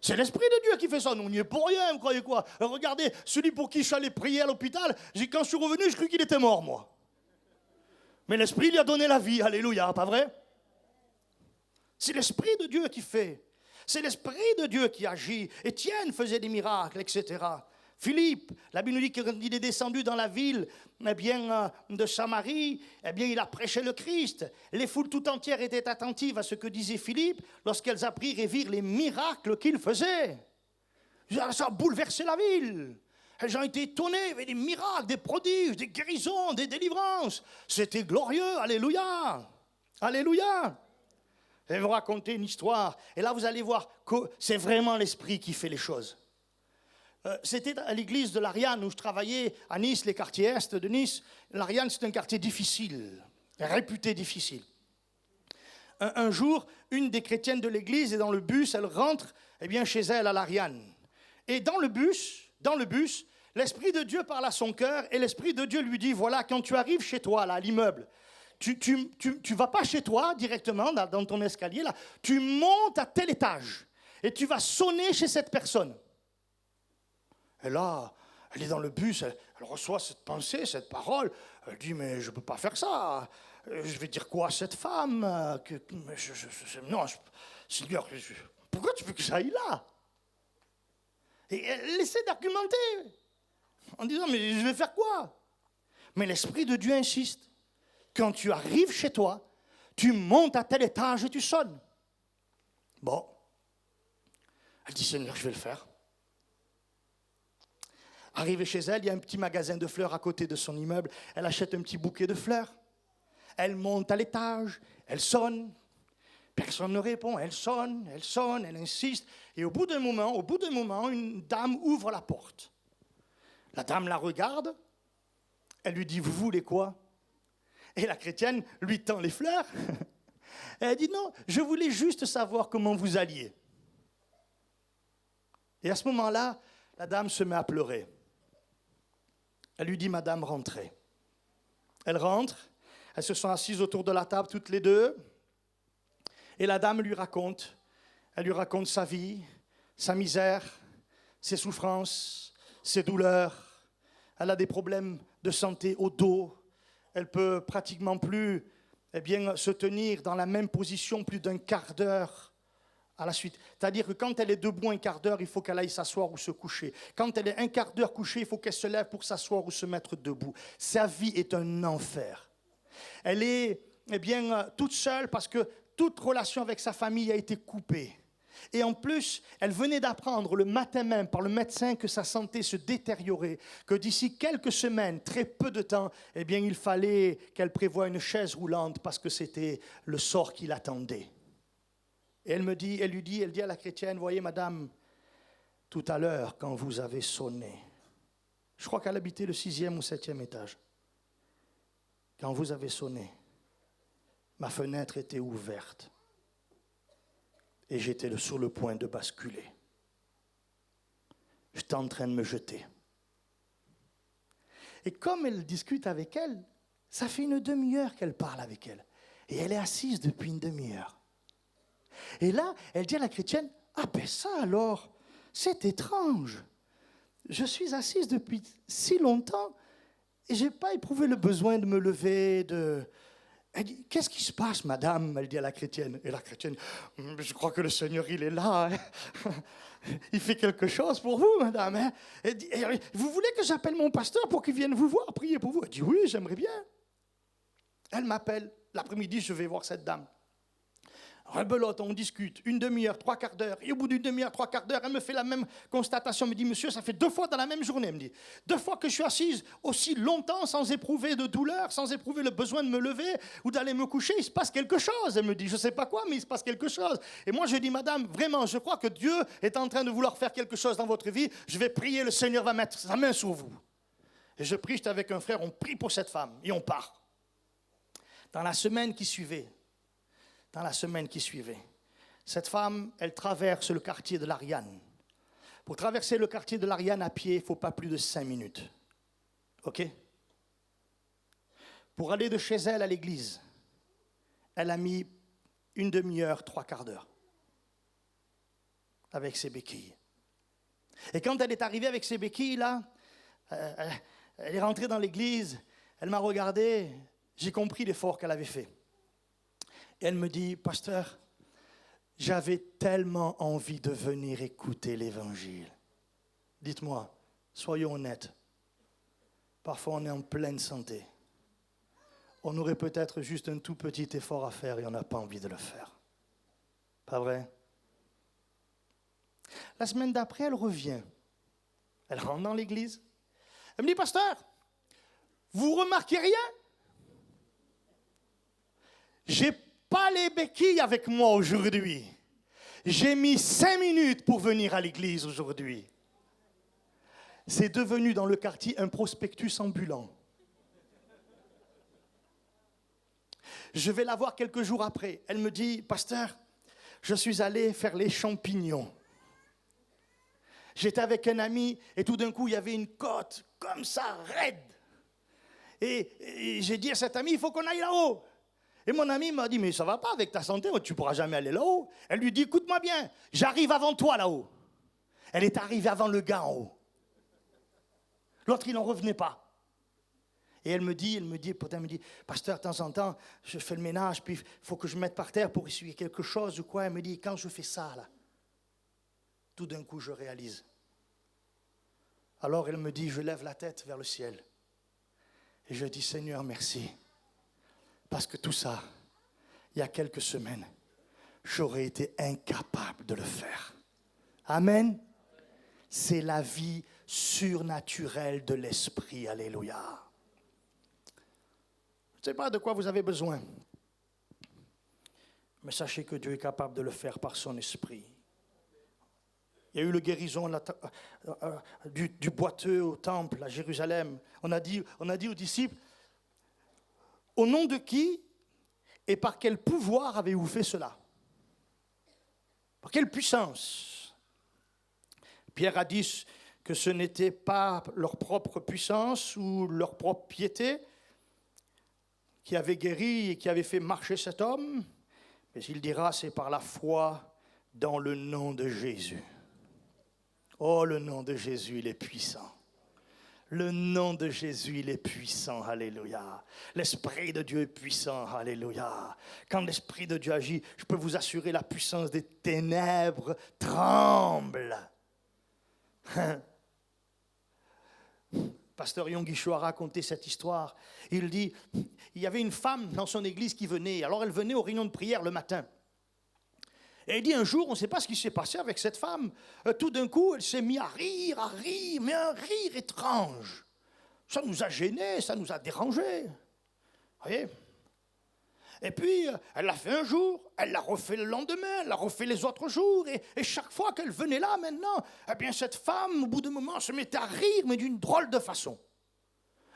C'est l'Esprit de Dieu qui fait ça. Nous, on n'y est pour rien, vous croyez quoi? Regardez, celui pour qui je suis allé prier à l'hôpital, quand je suis revenu, je crus qu'il était mort, moi. Mais l'Esprit lui a donné la vie, alléluia, pas vrai? C'est l'Esprit de Dieu qui fait. C'est l'Esprit de Dieu qui agit. Étienne faisait des miracles, etc. Philippe, la Bible nous dit que quand il est descendu dans la ville de Samarie, il a prêché le Christ. Les foules tout entières étaient attentives à ce que disait Philippe lorsqu'elles apprirent et virent les miracles qu'il faisait. Ça a bouleversé la ville. Les gens étaient étonnés, il y avait des miracles, des prodiges, des guérisons, des délivrances. C'était glorieux, alléluia, alléluia. Je vais vous raconter une histoire. Et là, vous allez voir que c'est vraiment l'Esprit qui fait les choses. C'était à l'église de l'Ariane où je travaillais à Nice, les quartiers est de Nice. L'Ariane, c'est un quartier difficile, réputé difficile. Un jour, une des chrétiennes de l'église est dans le bus, elle rentre chez elle à l'Ariane. Et dans le bus, l'Esprit de Dieu parle à son cœur et l'Esprit de Dieu lui dit, voilà, quand tu arrives chez toi, là, à l'immeuble, tu vas pas chez toi directement, dans ton escalier, là, tu montes à tel étage et tu vas sonner chez cette personne. Et là, elle est dans le bus, elle reçoit cette pensée, cette parole. Elle dit, mais je ne peux pas faire ça. Je vais dire quoi à cette femme? Non, Seigneur, pourquoi tu veux que j'aille là? Et elle essaie d'argumenter en disant, mais je vais faire quoi? Mais l'Esprit de Dieu insiste. Quand tu arrives chez toi, tu montes à tel étage et tu sonnes. Bon. Elle dit, Seigneur, je vais le faire. Arrivée chez elle, il y a un petit magasin de fleurs à côté de son immeuble. Elle achète un petit bouquet de fleurs. Elle monte à l'étage, elle sonne. Personne ne répond. Elle sonne, elle insiste. Et au bout d'un moment, une dame ouvre la porte. La dame la regarde. Elle lui dit, vous voulez quoi? Et la chrétienne lui tend les fleurs. Elle dit, non, je voulais juste savoir comment vous alliez. Et à ce moment-là, la dame se met à pleurer. Elle lui dit, madame, rentrez. Elle rentre, elles se sont assises autour de la table toutes les deux. Et la dame lui raconte sa vie, sa misère, ses souffrances, ses douleurs. Elle a des problèmes de santé au dos. Elle peut pratiquement plus se tenir dans la même position plus d'un quart d'heure à la suite. C'est-à-dire que quand elle est debout un quart d'heure, il faut qu'elle aille s'asseoir ou se coucher. Quand elle est un quart d'heure couchée, il faut qu'elle se lève pour s'asseoir ou se mettre debout. Sa vie est un enfer. Elle est toute seule parce que toute relation avec sa famille a été coupée. Et en plus, elle venait d'apprendre le matin même par le médecin que sa santé se détériorait, que d'ici quelques semaines, très peu de temps, il fallait qu'elle prévoie une chaise roulante parce que c'était le sort qui l'attendait. Et elle dit à la chrétienne, voyez madame, tout à l'heure, quand vous avez sonné, je crois qu'elle habitait le 6e ou 7e étage, quand vous avez sonné, ma fenêtre était ouverte et j'étais sur le point de basculer. J'étais en train de me jeter. Et comme elle discute avec elle, ça fait une demi-heure qu'elle parle avec elle. Et elle est assise depuis une demi-heure. Et là, elle dit à la chrétienne, « Ah ben ça alors, c'est étrange. Je suis assise depuis si longtemps et je n'ai pas éprouvé le besoin de me lever, de... » Elle dit, « Qu'est-ce qui se passe, madame ?» Elle dit à la chrétienne. Et la chrétienne, « Je crois que le Seigneur, il est là. Hein. Il fait quelque chose pour vous, madame. Hein. » Elle dit, « Vous voulez que j'appelle mon pasteur pour qu'il vienne vous voir, prier pour vous ?» Elle dit, « Oui, j'aimerais bien. » Elle m'appelle. L'après-midi, je vais voir cette dame. Rebelote, on discute, une demi-heure, 3/4 d'heure. Et au bout d'une demi-heure, 3/4 d'heure, elle me fait la même constatation. Elle me dit, monsieur, ça fait 2 fois dans la même journée. Elle me dit, 2 fois que je suis assise aussi longtemps sans éprouver de douleur, sans éprouver le besoin de me lever ou d'aller me coucher. Il se passe quelque chose. Elle me dit, je ne sais pas quoi, mais il se passe quelque chose. Et moi, je dis, madame, vraiment, je crois que Dieu est en train de vouloir faire quelque chose dans votre vie. Je vais prier, le Seigneur va mettre sa main sur vous. Et je prie, j'étais avec un frère, on prie pour cette femme et on part. Dans la semaine qui suivait, cette femme, elle traverse le quartier de l'Ariane. Pour traverser le quartier de l'Ariane à pied, il ne faut pas plus de 5 minutes. OK? Pour aller de chez elle à l'église, elle a mis une demi-heure, 3/4 d'heure avec ses béquilles. Et quand elle est arrivée avec ses béquilles, là, elle est rentrée dans l'église, elle m'a regardé, j'ai compris l'effort qu'elle avait fait. Et elle me dit, pasteur, j'avais tellement envie de venir écouter l'évangile. Dites-moi, soyons honnêtes. Parfois, on est en pleine santé. On aurait peut-être juste un tout petit effort à faire et on n'a pas envie de le faire. Pas vrai? La semaine d'après, elle revient. Elle rentre dans l'église. Elle me dit, pasteur, vous remarquez rien? J'ai pas les béquilles avec moi aujourd'hui. J'ai mis 5 minutes pour venir à l'église aujourd'hui. C'est devenu dans le quartier un prospectus ambulant. Je vais la voir quelques jours après. Elle me dit, pasteur, je suis allé faire les champignons. J'étais avec un ami et tout d'un coup, il y avait une côte comme ça, raide. Et j'ai dit à cet ami, il faut qu'on aille là-haut. Et mon ami m'a dit, mais ça ne va pas avec ta santé, tu ne pourras jamais aller là-haut. Elle lui dit, écoute-moi bien, j'arrive avant toi là-haut. Elle est arrivée avant le gars en haut. L'autre, il n'en revenait pas. Et elle me dit, pasteur, de temps en temps, je fais le ménage, puis il faut que je me mette par terre pour essuyer quelque chose ou quoi. Elle me dit, quand je fais ça, là, tout d'un coup, je réalise. Alors elle me dit, je lève la tête vers le ciel. Et je dis, Seigneur, merci. Parce que tout ça, il y a quelques semaines, j'aurais été incapable de le faire. Amen. C'est la vie surnaturelle de l'esprit. Alléluia. Je ne sais pas de quoi vous avez besoin, mais sachez que Dieu est capable de le faire par son esprit. Il y a eu la guérison du boiteux au temple à Jérusalem. On a dit aux disciples, au nom de qui et par quel pouvoir avez-vous fait cela? Par quelle puissance? Pierre a dit que ce n'était pas leur propre puissance ou leur propre piété qui avait guéri et qui avait fait marcher cet homme, mais il dira c'est par la foi dans le nom de Jésus. Oh, le nom de Jésus, il est puissant. Le nom de Jésus, il est puissant, alléluia. L'Esprit de Dieu est puissant, alléluia. Quand l'Esprit de Dieu agit, je peux vous assurer, la puissance des ténèbres tremble. Pasteur Yonggi a raconté cette histoire. Il dit, il y avait une femme dans son église qui venait. Alors elle venait aux réunions de prière le matin. Et il dit un jour, on ne sait pas ce qui s'est passé avec cette femme. Tout d'un coup, elle s'est mise à rire, mais un rire étrange. Ça nous a gênés, ça nous a dérangés. Vous voyez? Et puis, elle l'a fait un jour, elle l'a refait le lendemain, elle l'a refait les autres jours. Et chaque fois qu'elle venait là, maintenant, eh bien, cette femme, au bout d'un moment, se mettait à rire, mais d'une drôle de façon.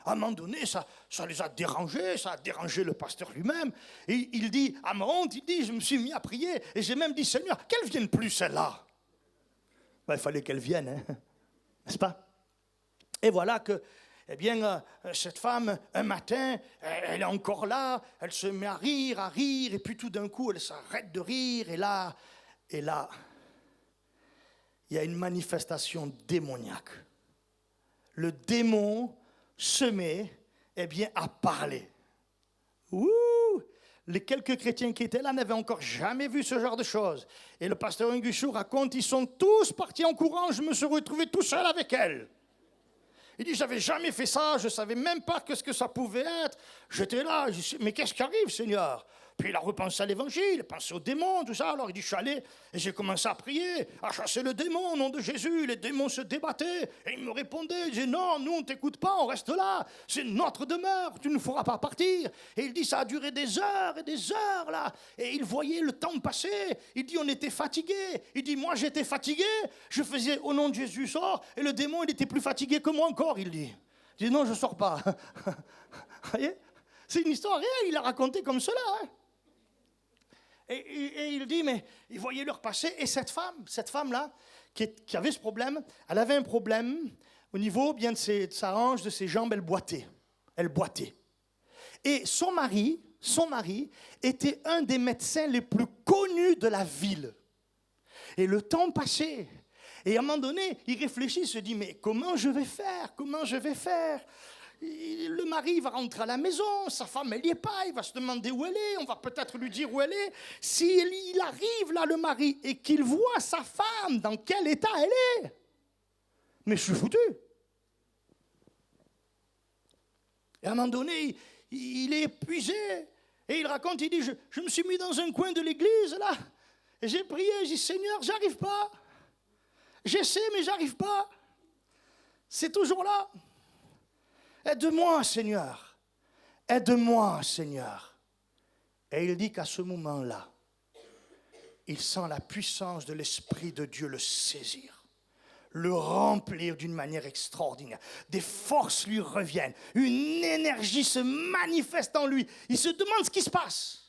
À un moment donné, ça les a dérangés, ça a dérangé le pasteur lui-même. Et il dit, à ma honte, il dit, je me suis mis à prier et j'ai même dit, Seigneur, qu'elle vienne plus celle-là. Ben, il fallait qu'elle vienne, hein, n'est-ce pas? Et voilà que Eh bien, cette femme, un matin, elle est encore là, elle se met à rire, et puis tout d'un coup, elle s'arrête de rire, et là, il y a une manifestation démoniaque. Le démon se met, eh bien, à parler. Ouh! Les quelques chrétiens qui étaient là n'avaient encore jamais vu ce genre de choses. Et le pasteur Ngushou raconte, ils sont tous partis en courant, je me suis retrouvé tout seul avec elle. Il dit, j'avais jamais fait ça, je ne savais même pas ce que ça pouvait être. J'étais là, je dis, mais qu'est-ce qui arrive, Seigneur? Puis il a repensé à l'évangile, il a pensé aux démons, tout ça. Alors il dit, je suis allé et j'ai commencé à prier, à chasser le démon au nom de Jésus. Les démons se débattaient et il me répondait, il disait, non, nous on ne t'écoute pas, on reste là. C'est notre demeure, tu ne feras pas partir. Et il dit, ça a duré des heures et des heures là. Et il voyait le temps passer. Il dit, on était fatigués. Il dit, moi j'étais fatigué, je faisais au nom de Jésus, sors. Et le démon, il était plus fatigué que moi encore, il dit. Il dit, non, je ne sors pas. Vous voyez? C'est une histoire réelle, il a raconté comme cela. Hein? Et il dit, mais il voyait l'heure passer, et cette femme-là, qui avait ce problème, elle avait un problème au niveau bien de sa hanche, de ses jambes, elle boitait. Et son mari était un des médecins les plus connus de la ville. Et le temps passait. Et à un moment donné, il réfléchit, il se dit, mais comment je vais faire? Le mari va rentrer à la maison, sa femme, elle n'y est pas, il va se demander où elle est, on va peut-être lui dire où elle est. S'il arrive là, le mari, et qu'il voit sa femme, dans quel état elle est, mais je suis foutu. Et à un moment donné, il est épuisé, et il raconte, il dit, je me suis mis dans un coin de l'église, là, et j'ai prié, j'ai dit, Seigneur, j'arrive pas. J'essaie, mais j'arrive pas. C'est toujours là. Aide-moi, Seigneur. Aide-moi, Seigneur. Et il dit qu'à ce moment-là, il sent la puissance de l'Esprit de Dieu le saisir, le remplir d'une manière extraordinaire. Des forces lui reviennent, une énergie se manifeste en lui. Il se demande ce qui se passe.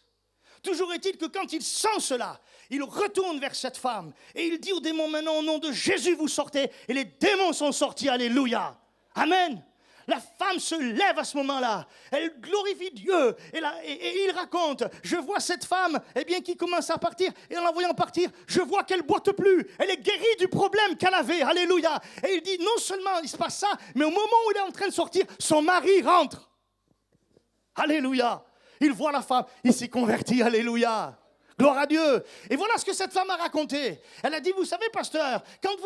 Toujours est-il que quand il sent cela, il retourne vers cette femme et il dit aux démons, maintenant au nom de Jésus vous sortez, et les démons sont sortis, alléluia. Amen. La femme se lève à ce moment-là, elle glorifie Dieu, et il raconte, je vois cette femme qui commence à partir, et en la voyant partir, je vois qu'elle ne boite plus, elle est guérie du problème qu'elle avait, alléluia. Et il dit, non seulement il se passe ça, mais au moment où il est en train de sortir, son mari rentre, alléluia. Il voit la femme, il s'est converti, alléluia. Gloire à Dieu. Et voilà ce que cette femme a raconté. Elle a dit, vous savez, pasteur, quand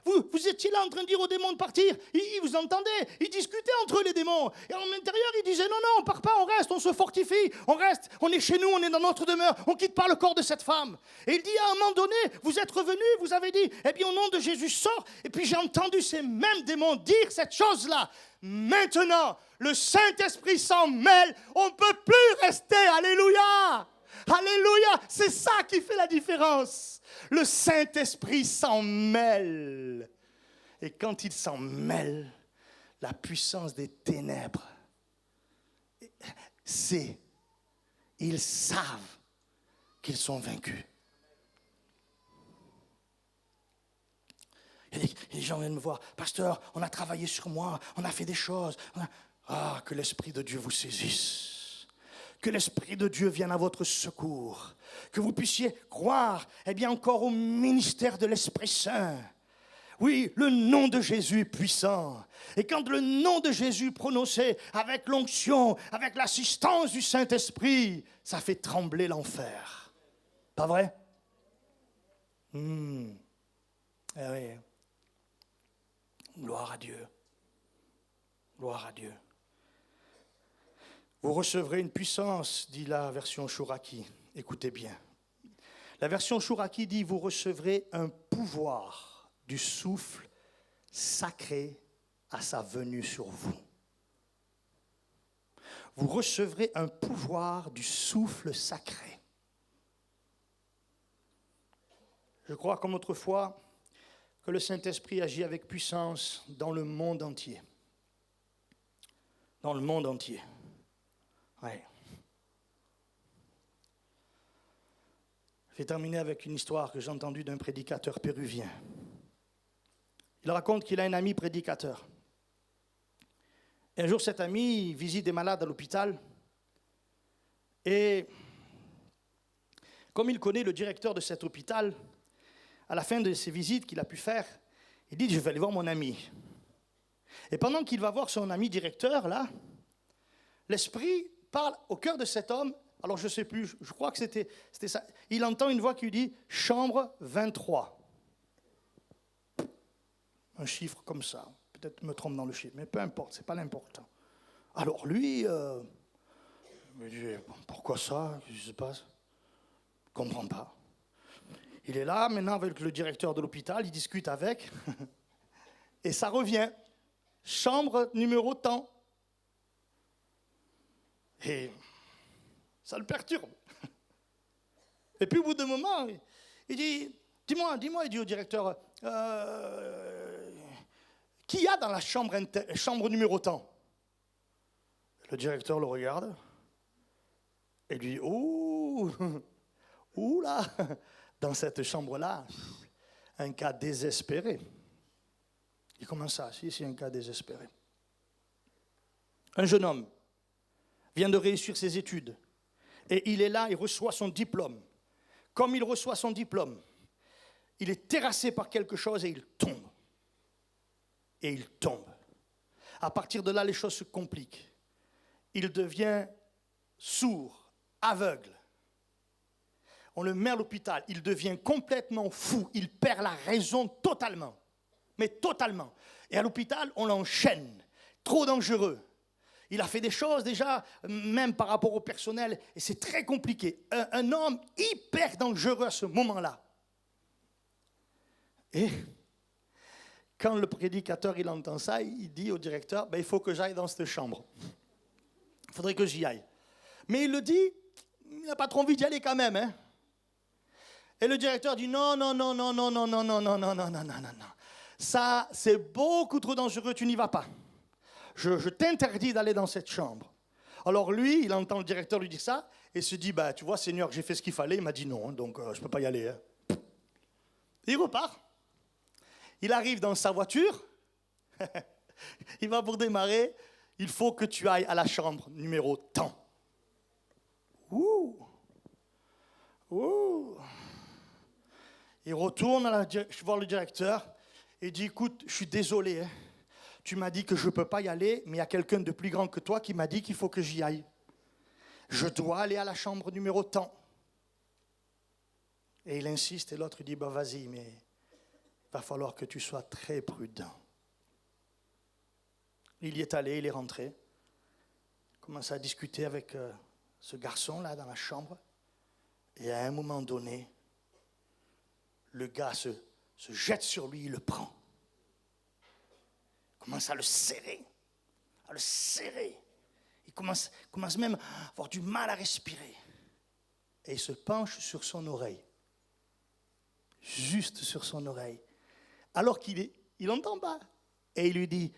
vous étiez là en train de dire aux démons de partir, ils vous entendaient, ils discutaient entre eux les démons. Et en l'intérieur, ils disaient, non, on ne part pas, on reste, on se fortifie, on reste, on est chez nous, on est dans notre demeure, on ne quitte pas le corps de cette femme. Et il dit, à un moment donné, vous êtes revenus, vous avez dit, au nom de Jésus, sors. Et puis j'ai entendu ces mêmes démons dire cette chose-là. Maintenant, le Saint-Esprit s'en mêle, on ne peut plus rester, alléluia. Alléluia, c'est ça qui fait la différence. Le Saint-Esprit s'en mêle. Et quand il s'en mêle, la puissance des ténèbres, ils savent qu'ils sont vaincus. Et les gens viennent me voir, pasteur, on a travaillé sur moi, on a fait des choses. Que l'Esprit de Dieu vous saisisse. Que l'Esprit de Dieu vienne à votre secours. Que vous puissiez croire, encore au ministère de l'Esprit Saint. Oui, le nom de Jésus est puissant. Et quand le nom de Jésus est prononcé avec l'onction, avec l'assistance du Saint-Esprit, ça fait trembler l'enfer. Pas vrai? Eh oui. Gloire à Dieu. Gloire à Dieu. Vous recevrez une puissance, dit la version Chouraki. Écoutez bien. La version Chouraki dit, vous recevrez un pouvoir du souffle sacré à sa venue sur vous. Vous recevrez un pouvoir du souffle sacré. Je crois comme autrefois que le Saint-Esprit agit avec puissance dans le monde entier. Dans le monde entier. Ouais. Je vais terminer avec une histoire que j'ai entendue d'un prédicateur péruvien. Il raconte qu'il a un ami prédicateur. Et un jour, cet ami visite des malades à l'hôpital. Et comme il connaît le directeur de cet hôpital, à la fin de ses visites qu'il a pu faire, il dit, je vais aller voir mon ami. Et pendant qu'il va voir son ami directeur, là, l'Esprit parle au cœur de cet homme. Alors je ne sais plus, je crois que c'était ça. Il entend une voix qui lui dit, chambre 23. Un chiffre comme ça. Peut-être me trompe dans le chiffre, mais peu importe, ce n'est pas l'important. Alors lui, il me dit, pourquoi ça? Qu'est-ce qui se passe? Je ne comprends pas. Il est là, maintenant, avec le directeur de l'hôpital, il discute avec, et ça revient. Chambre numéro tant. Et ça le perturbe. Et puis au bout d'un moment, il dit, dis-moi, il dit au directeur, qui y a dans la chambre numéro tant? Le directeur le regarde et lui dit, ouh là, dans cette chambre-là, un cas désespéré. Il commence ça, si c'est un cas désespéré. Un jeune homme vient de réussir ses études et il est là, il reçoit son diplôme. Comme il reçoit son diplôme, il est terrassé par quelque chose et il tombe. Et il tombe. À partir de là, les choses se compliquent. Il devient sourd, aveugle. On le met à l'hôpital, il devient complètement fou, il perd la raison totalement. Mais totalement. Et à l'hôpital, on l'enchaîne. Trop dangereux. Il a fait des choses déjà, même par rapport au personnel, et c'est très compliqué. Un homme hyper dangereux à ce moment-là. Et quand le prédicateur il entend ça, il dit au directeur, il faut que j'aille dans cette chambre. Il faudrait que j'y aille. Mais il le dit, il n'a pas trop envie d'y aller quand même. Hein. Et le directeur dit, non. Ça, c'est beaucoup trop dangereux, tu n'y vas pas. Je t'interdis d'aller dans cette chambre. Alors lui, il entend le directeur lui dire ça, et se dit, tu vois, Seigneur, j'ai fait ce qu'il fallait. Il m'a dit non, donc je ne peux pas y aller. Hein. Il repart. Il arrive dans sa voiture. Il va pour démarrer. Il faut que tu ailles à la chambre numéro tant. Il retourne voir le directeur et dit, écoute, je suis désolé, hein. Tu m'as dit que je ne peux pas y aller, mais il y a quelqu'un de plus grand que toi qui m'a dit qu'il faut que j'y aille. Je dois aller à la chambre numéro tant. Et il insiste et l'autre dit, vas-y, mais il va falloir que tu sois très prudent. Il y est allé, il est rentré. Il commence à discuter avec ce garçon-là dans la chambre. Et à un moment donné, le gars se jette sur lui, il le prend. Il commence à le serrer. Il commence même à avoir du mal à respirer. Et il se penche sur son oreille. Juste sur son oreille. Alors qu'il n'entend pas. Et il lui dit,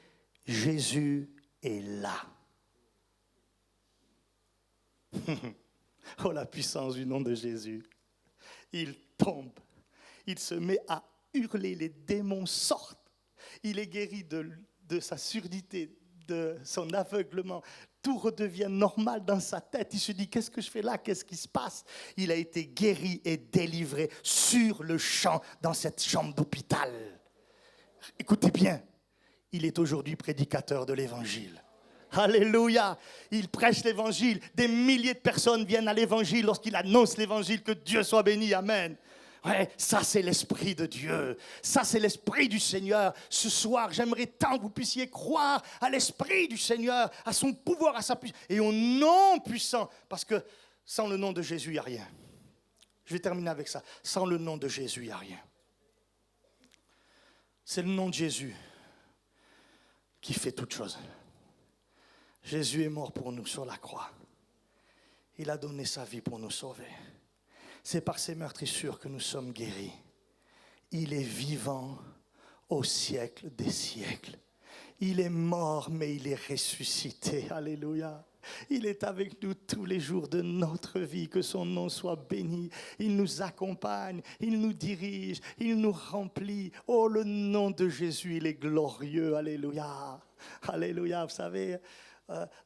Jésus est là. Oh, la puissance du nom de Jésus. Il tombe. Il se met à hurler. Les démons sortent. Il est guéri de sa surdité, de son aveuglement. Tout redevient normal dans sa tête. Il se dit, qu'est-ce que je fais là? Qu'est-ce qui se passe? Il a été guéri et délivré sur le champ dans cette chambre d'hôpital. Écoutez bien, il est aujourd'hui prédicateur de l'évangile. Alléluia, il prêche l'évangile. Des milliers de personnes viennent à l'évangile lorsqu'il annonce l'évangile. Que Dieu soit béni, amen. Ouais, ça c'est l'Esprit de Dieu, ça c'est l'Esprit du Seigneur. Ce soir, j'aimerais tant que vous puissiez croire à l'Esprit du Seigneur, à son pouvoir, à sa puissance, et au nom puissant, parce que sans le nom de Jésus, il n'y a rien. Je vais terminer avec ça. Sans le nom de Jésus, il n'y a rien. C'est le nom de Jésus qui fait toute chose. Jésus est mort pour nous sur la croix. Il a donné sa vie pour nous sauver. C'est par ses meurtrissures que nous sommes guéris. Il est vivant au siècle des siècles. Il est mort, mais il est ressuscité. Alléluia. Il est avec nous tous les jours de notre vie. Que son nom soit béni. Il nous accompagne, il nous dirige, il nous remplit. Oh, le nom de Jésus, il est glorieux. Alléluia. Alléluia, vous savez,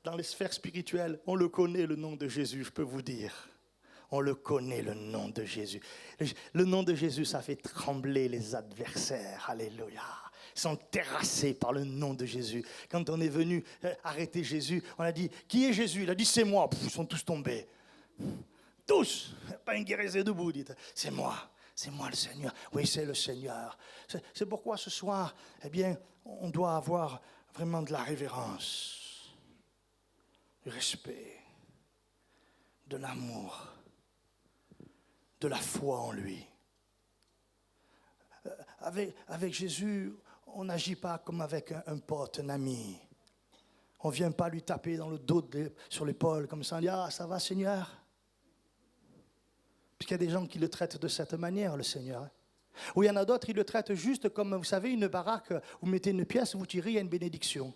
dans les sphères spirituelles, on le connaît, le nom de Jésus, je peux vous dire. On le connaît, le nom de Jésus. Le nom de Jésus, ça fait trembler les adversaires. Alléluia. Ils sont terrassés par le nom de Jésus. Quand on est venu arrêter Jésus, on a dit, qui est Jésus? Il a dit, c'est moi. Pff, ils sont tous tombés. Tous. Pas une guérison debout, dites. C'est moi le Seigneur. Oui, c'est le Seigneur. C'est pourquoi ce soir, eh bien, on doit avoir vraiment de la révérence, du respect, de l'amour, de la foi en lui. Avec Jésus, on n'agit pas comme avec un pote, un ami. On ne vient pas lui taper dans le dos, sur l'épaule, comme ça, on dit « Ah, ça va, Seigneur ?» Parce qu'il y a des gens qui le traitent de cette manière, le Seigneur. Ou il y en a d'autres, ils le traitent juste comme, vous savez, une baraque, vous mettez une pièce, vous tirez, il y a une bénédiction.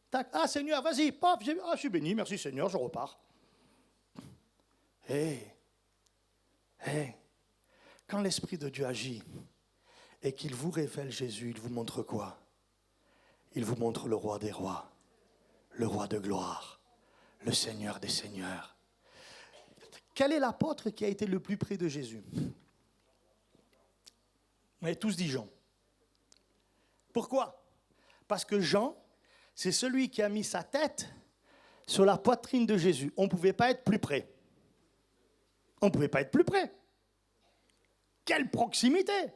Tac, ah Seigneur, vas-y, pop, je suis béni, merci Seigneur, je repars. Quand l'Esprit de Dieu agit et qu'il vous révèle Jésus, il vous montre quoi? Il vous montre le roi des rois, le roi de gloire, le Seigneur des seigneurs. Quel est l'apôtre qui a été le plus près de Jésus? On est tous dit Jean. Pourquoi? Parce que Jean, c'est celui qui a mis sa tête sur la poitrine de Jésus. On ne pouvait pas être plus près. On ne pouvait pas être plus près. Quelle proximité!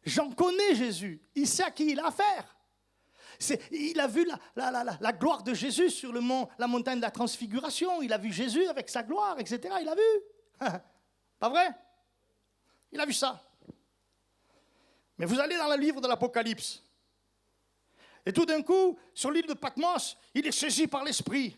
Jean connaît Jésus. Il sait à qui il a affaire. Il a vu la gloire de Jésus sur la montagne de la transfiguration. Il a vu Jésus avec sa gloire, etc. Il a vu. Pas vrai? Il a vu ça. Mais vous allez dans le livre de l'Apocalypse. Et tout d'un coup, sur l'île de Patmos, il est saisi par l'Esprit.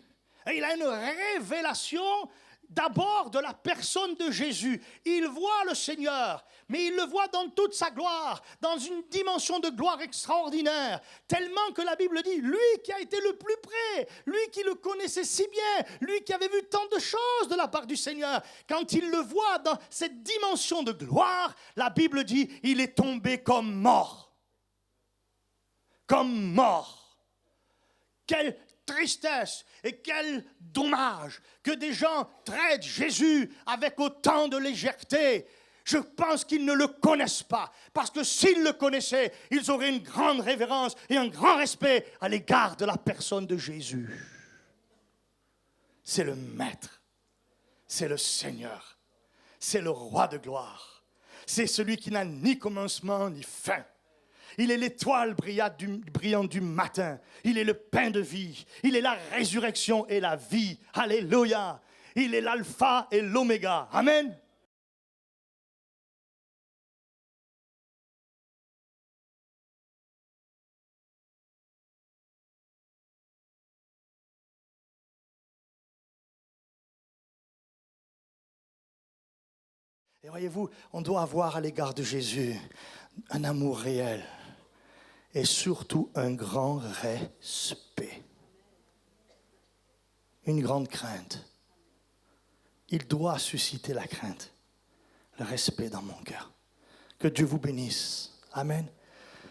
Et il a une révélation d'abord de la personne de Jésus. Il voit le Seigneur, mais il le voit dans toute sa gloire, dans une dimension de gloire extraordinaire, tellement que la Bible dit, lui qui a été le plus près, lui qui le connaissait si bien, lui qui avait vu tant de choses de la part du Seigneur, quand il le voit dans cette dimension de gloire, la Bible dit, il est tombé comme mort. Comme mort. Quelle tristesse et quel dommage que des gens traitent Jésus avec autant de légèreté. Je pense qu'ils ne le connaissent pas, parce que s'ils le connaissaient, ils auraient une grande révérence et un grand respect à l'égard de la personne de Jésus. C'est le Maître, c'est le Seigneur, c'est le Roi de gloire, c'est celui qui n'a ni commencement ni fin. Il est l'étoile brillante du matin. Il est le pain de vie. Il est la résurrection et la vie. Alléluia. Il est l'alpha et l'oméga. Amen. Et voyez-vous, on doit avoir à l'égard de Jésus un amour réel. Et surtout un grand respect. Une grande crainte. Il doit susciter la crainte, le respect dans mon cœur. Que Dieu vous bénisse. Amen.